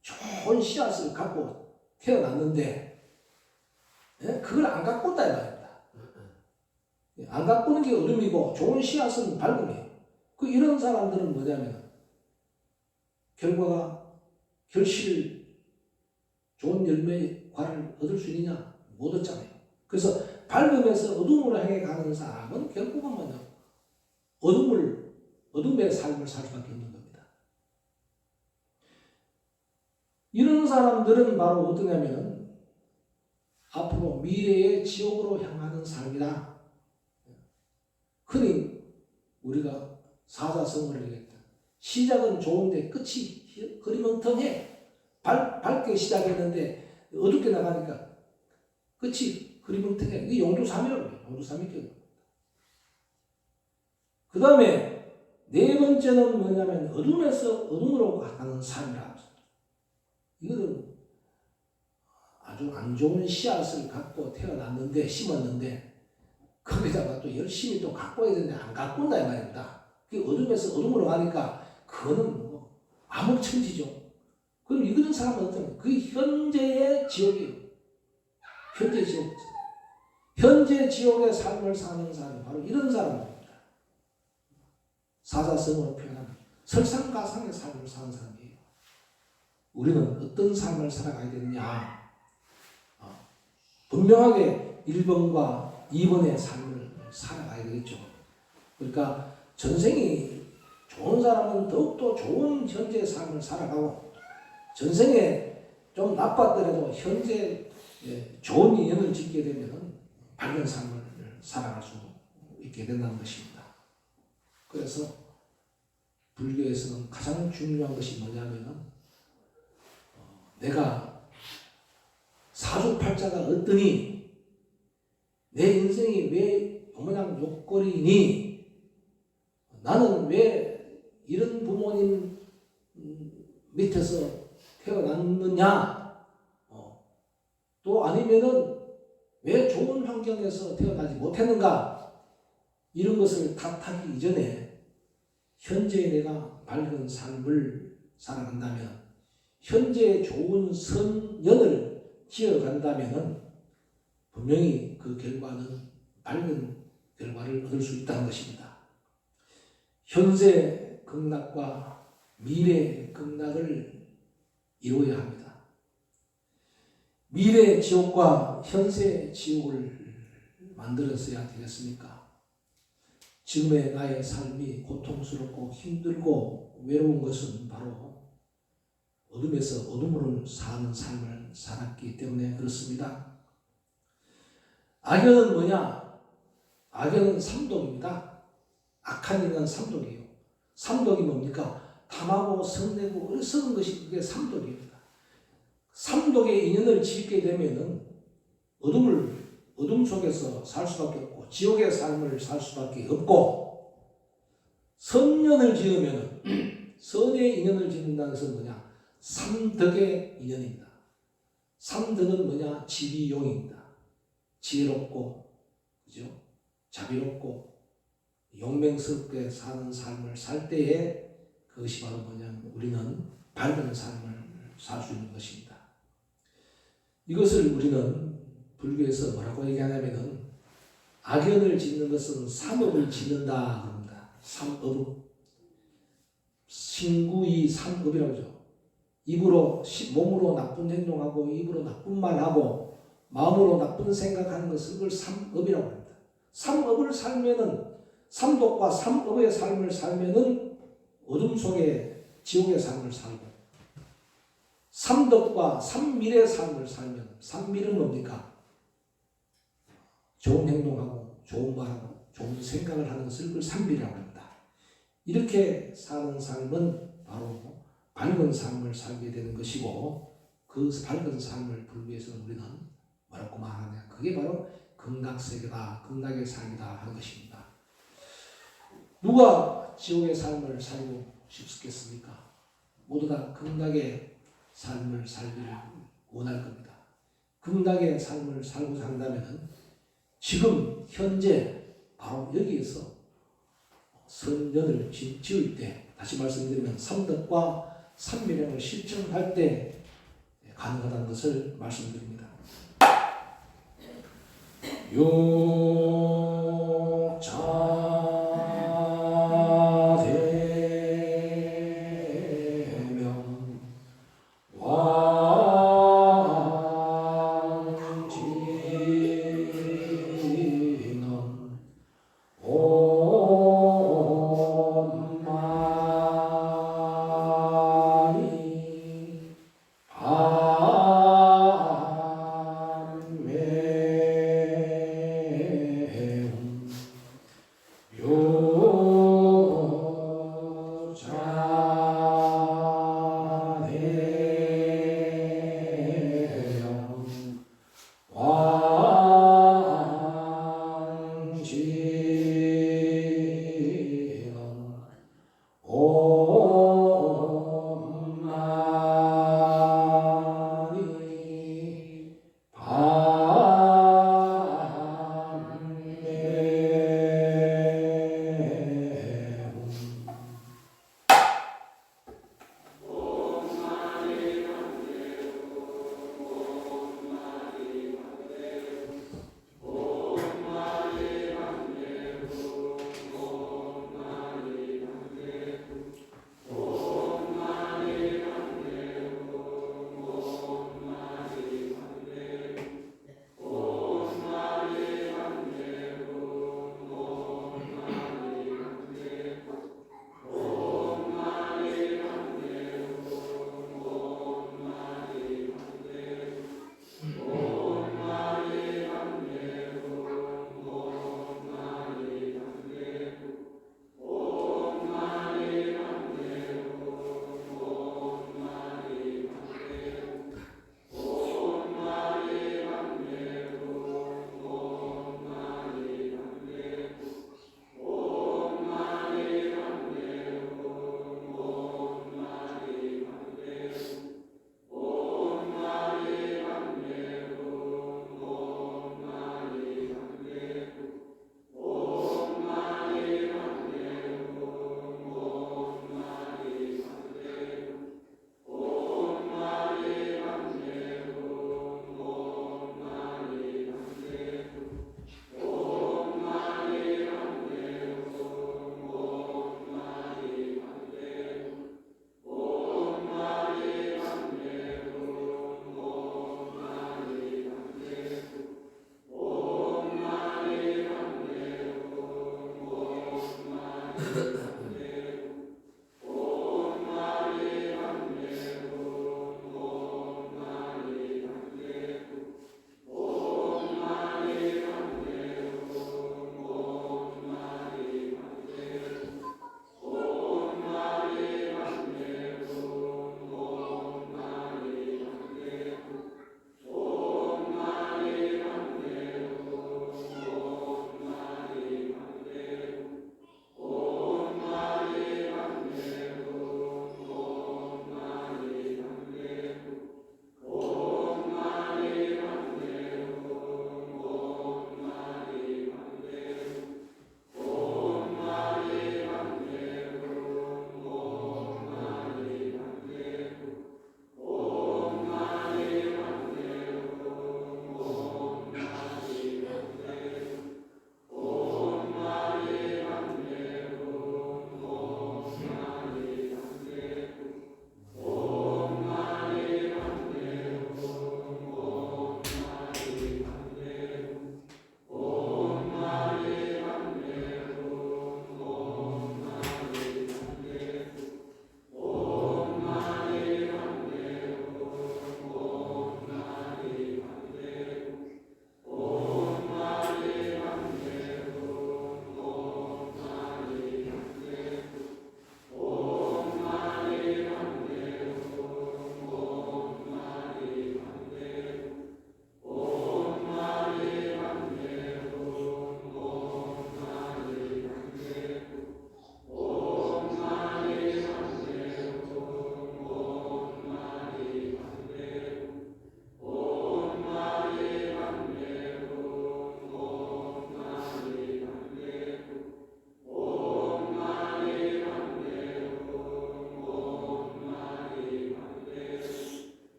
좋은 씨앗을 갖고 태어났는데 그걸 안 갖고 온다 이 말입니다. 안 갖고 오는 게 어둠이고 좋은 씨앗은 밝음이에요. 이런 사람들은 뭐냐면 결과가 결실 좋은 열매 과를 얻을 수 있느냐? 못 얻잖아요. 그래서 밝음에서 어둠으로 향해 가는 사람은 결국은 뭐냐? 어둠의 삶을 살 수밖에 없는 겁니다. 이런 사람들은 바로 어떠냐면 앞으로 미래의 지옥으로 향하는 삶이다. 흔히 우리가 사자성어를 얘기했다. 시작은 좋은데 끝이 흐리멍텅해. 밝게 시작했는데 어둡게 나가니까 끝이 흐리멍텅해. 이게 용두사미라고 해요. 용두사미격. 그 다음에 네 번째는 뭐냐면 어둠에서 어둠으로 가는 삶이라. 이거는 아주 안 좋은 씨앗을 갖고 태어났는데 심었는데 거기다가 또 열심히 또 갖고 와야 되는데 안 갖고 온다 이 말입니다. 그 어둠에서 어둠으로 가니까 그거는 뭐 암흑천지죠. 그럼 이런 사람은 어떤 그 현재의 지옥이에요. 현재 지옥. 현재 지옥의 삶을 사는 사람이 바로 이런 사람입니다. 사자성어로 표현하는 설상가상의 삶을 사는 사람이에요. 우리는 어떤 삶을 살아가야 되느냐? 분명하게 1번과 2번의 삶을 살아가야 되겠죠. 그러니까 전생이 좋은 사람은 더욱더 좋은 현재의 삶을 살아가고 전생에 좀 나빴더라도 현재 좋은 인연을 짓게 되면 밝은 삶을 살아갈 수 있게 된다는 것입니다. 그래서 불교에서는 가장 중요한 것이 뭐냐면 내가 사주팔자가 어떠니 내 인생이 왜 요모양 욕거리니 나는 왜 이런 부모님 밑에서 태어났느냐 또 아니면은 왜 좋은 환경에서 태어나지 못했는가 이런 것을 탓하기 이전에 현재 내가 밝은 삶을 살아간다면 현재 좋은 선연을 지어간다면 분명히 그 결과는 밝은 결과를 얻을 수 있다는 것입니다. 현세 극락과 미래 극락을 이루어야 합니다. 미래 지옥과 현세 지옥을 만들었어야 되겠습니까? 지금의 나의 삶이 고통스럽고 힘들고 외로운 것은 바로 어둠에서 어둠으로 사는 삶을 살았기 때문에 그렇습니다. 악연은 뭐냐? 악연은 삼독입니다. 악한 인은 삼독이에요. 삼독이 뭡니까? 탐하고 성내고 어리석은 것이 그게 삼독입니다. 삼독의 인연을 짓게 되면은 어둠 속에서 살 수밖에 없고 지옥의 삶을 살 수밖에 없고 선연을 지으면은 선의 인연을 짓는다는 것은 뭐냐? 삼덕의 인연입니다. 삼덕은 뭐냐? 지비용입니다. 지혜롭고, 그죠? 자비롭고, 용맹스럽게 사는 삶을 살 때에 그것이 바로 뭐냐면 우리는 밝은 삶을 살 수 있는 것입니다. 이것을 우리는 불교에서 뭐라고 얘기하냐면은 악연을 짓는 것은 삼업을 짓는다 그럽니다. 삼업. 신구이 삼업이라고 하죠. 몸으로 나쁜 행동하고 입으로 나쁜 말하고 마음으로 나쁜 생각하는 것을 그걸 삼업이라고 합니다. 삼업을 살면은 삼독과 삼업의 삶을 살면은 어둠 속에 지옥의 삶을 살고 삼덕과 삼밀의 삶을 살면 삼밀은 뭡니까? 좋은 행동하고 좋은 말하고 좋은 생각을 하는 것을 그걸 삼밀이라고 합니다. 이렇게 사는 삶은 바로 밝은 삶을 살게 되는 것이고 그 밝은 삶을 불교에서는 우리는 뭐라고 말하냐? 그게 바로 극락세계다, 극락의 삶이다 하는 것입니다. 누가 지옥의 삶을 살고 싶겠습니까? 모두 다 극락의 삶을 살기를 원할 겁니다. 극락의 삶을 살고자 한다면 지금 현재 바로 여기에서 선전을 지을 때, 다시 말씀드리면 삼덕과 삼미령을 실천할 때 가능하다는 것을 말씀드립니다. 육자대명 왕지는 온만이 반매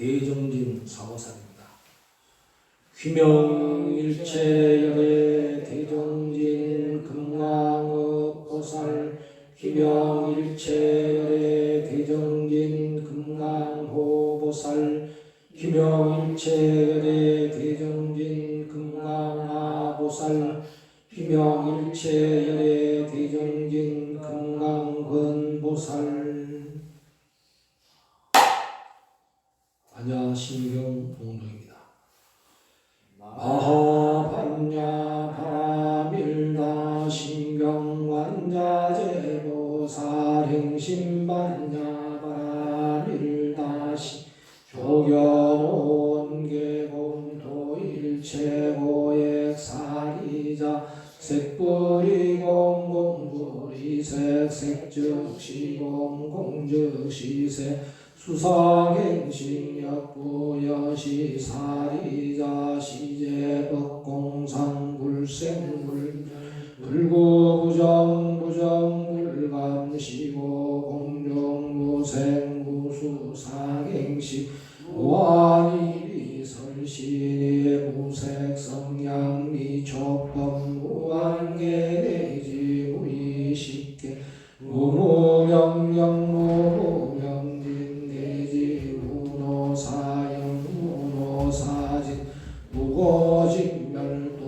대정진 사보살입니다. 귀명일체열의 대정진 금강업보살, 귀명일체열의 대정진 금강호보살, 귀명일체열의 대정진 금강하보살, 귀명일체열의 대정진 금강근보살. 반야신경 봉독입니다. 마하반야 바라밀다 신경완자제보살 행심반야 바라밀다 조견온계공토일체고액사리자 색뿌리공공부리색 색즉시공공즉시색 수상행신역부여시사리자 시제법공상불생불 불구부정부정불감시고 공정무생무수상행시 무한이리설신의 무색성양미초법 무한계내지 무의식계 무무명령 무무명진 내지 무노사영 무노사진 무고직멸도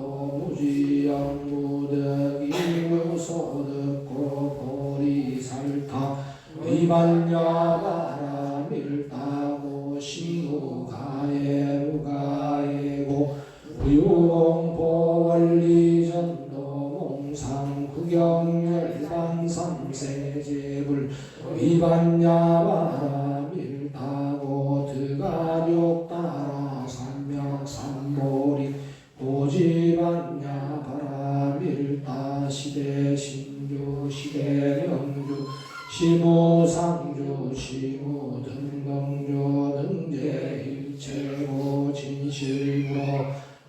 무지영 무득이 무소득고 보리살타 위반야바라밀다고 신무가에 무가에고 무유공포 원리전도 몽상구경열반 삼세제불 위반야바라밀다고 드가욕따라 삼명삼보리 고지반야바라밀다 시대신주 시대명주 시무상주 시무등경주 등재일체고 진실무로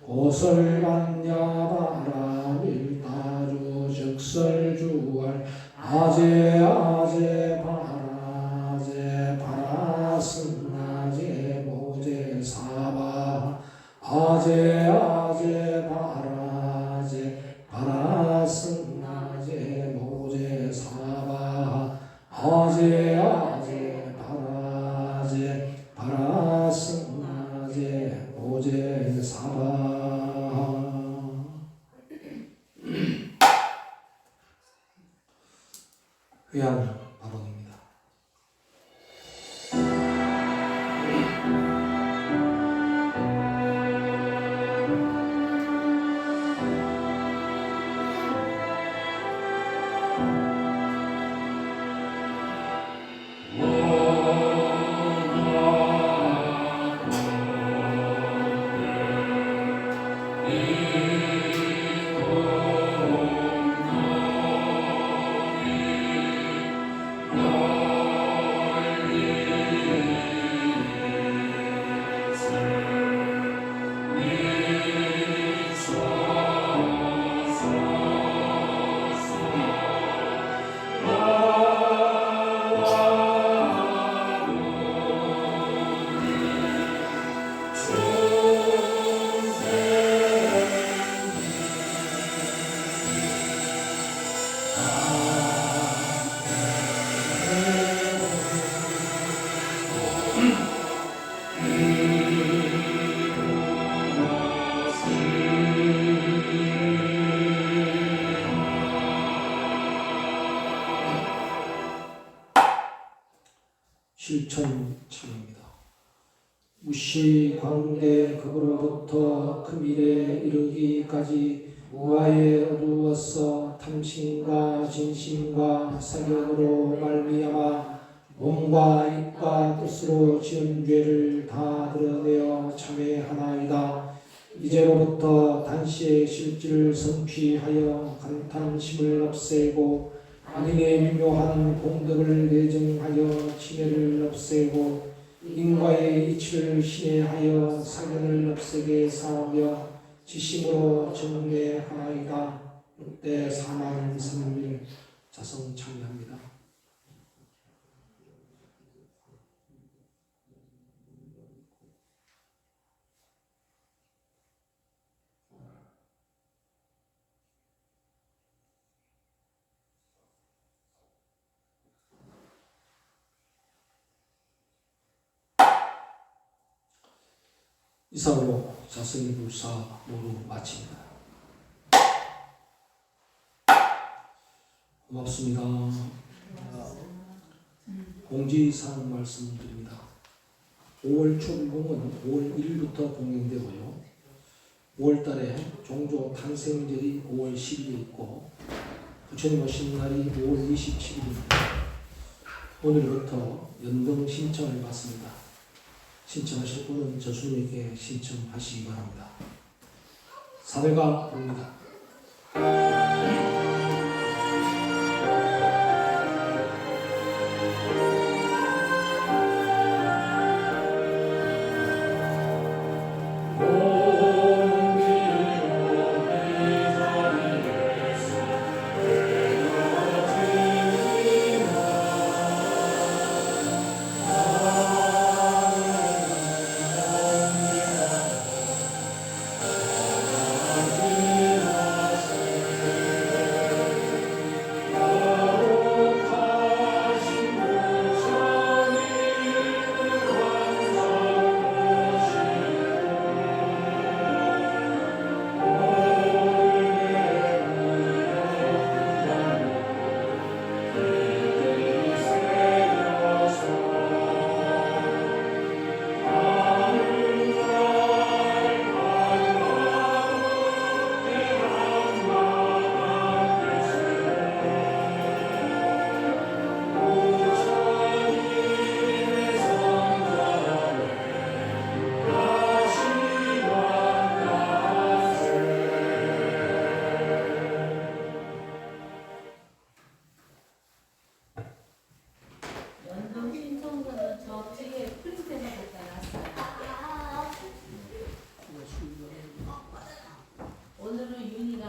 고설반야바라밀다주 즉설주월 아제 바라제 바라승아제 모제사바 아제 바라제 바라승아제 모제사바 아제 바라제 바라승아제 모제사바. 회양 발언입니다. 실천참입니다. 무시광대급으로부터 금일에 이르기까지 무아에 어두웠어 탐심과 진심과 사견으로 말미암아 몸과 입과 뜻으로 지은 죄를 다 드러내어 참회하나이다. 이제로부터 단시의 실질을 성취하여 간탐심을 없애고 악인의 미묘한 공덕을 내정하여 친애를 없애고 인과의 이치를 신뢰하여 사견을 없애게 사오며 지심으로 정례하나이다. 6대 4만 3일 자성 참여합니다. 이상으로 자성이불사 모두 마칩니다. 고맙습니다. 공지사항 말씀드립니다. 5월 초일공은 5월 1일부터 공연되고요. 5월 달에 종조 탄생절이 5월 10일에 있고 부처님 오신 날이 5월 27일입니다. 오늘부터 연등 신청을 받습니다. 신청하실 분은 저수님에게 신청하시기 바랍니다. 사례가 부릅니다.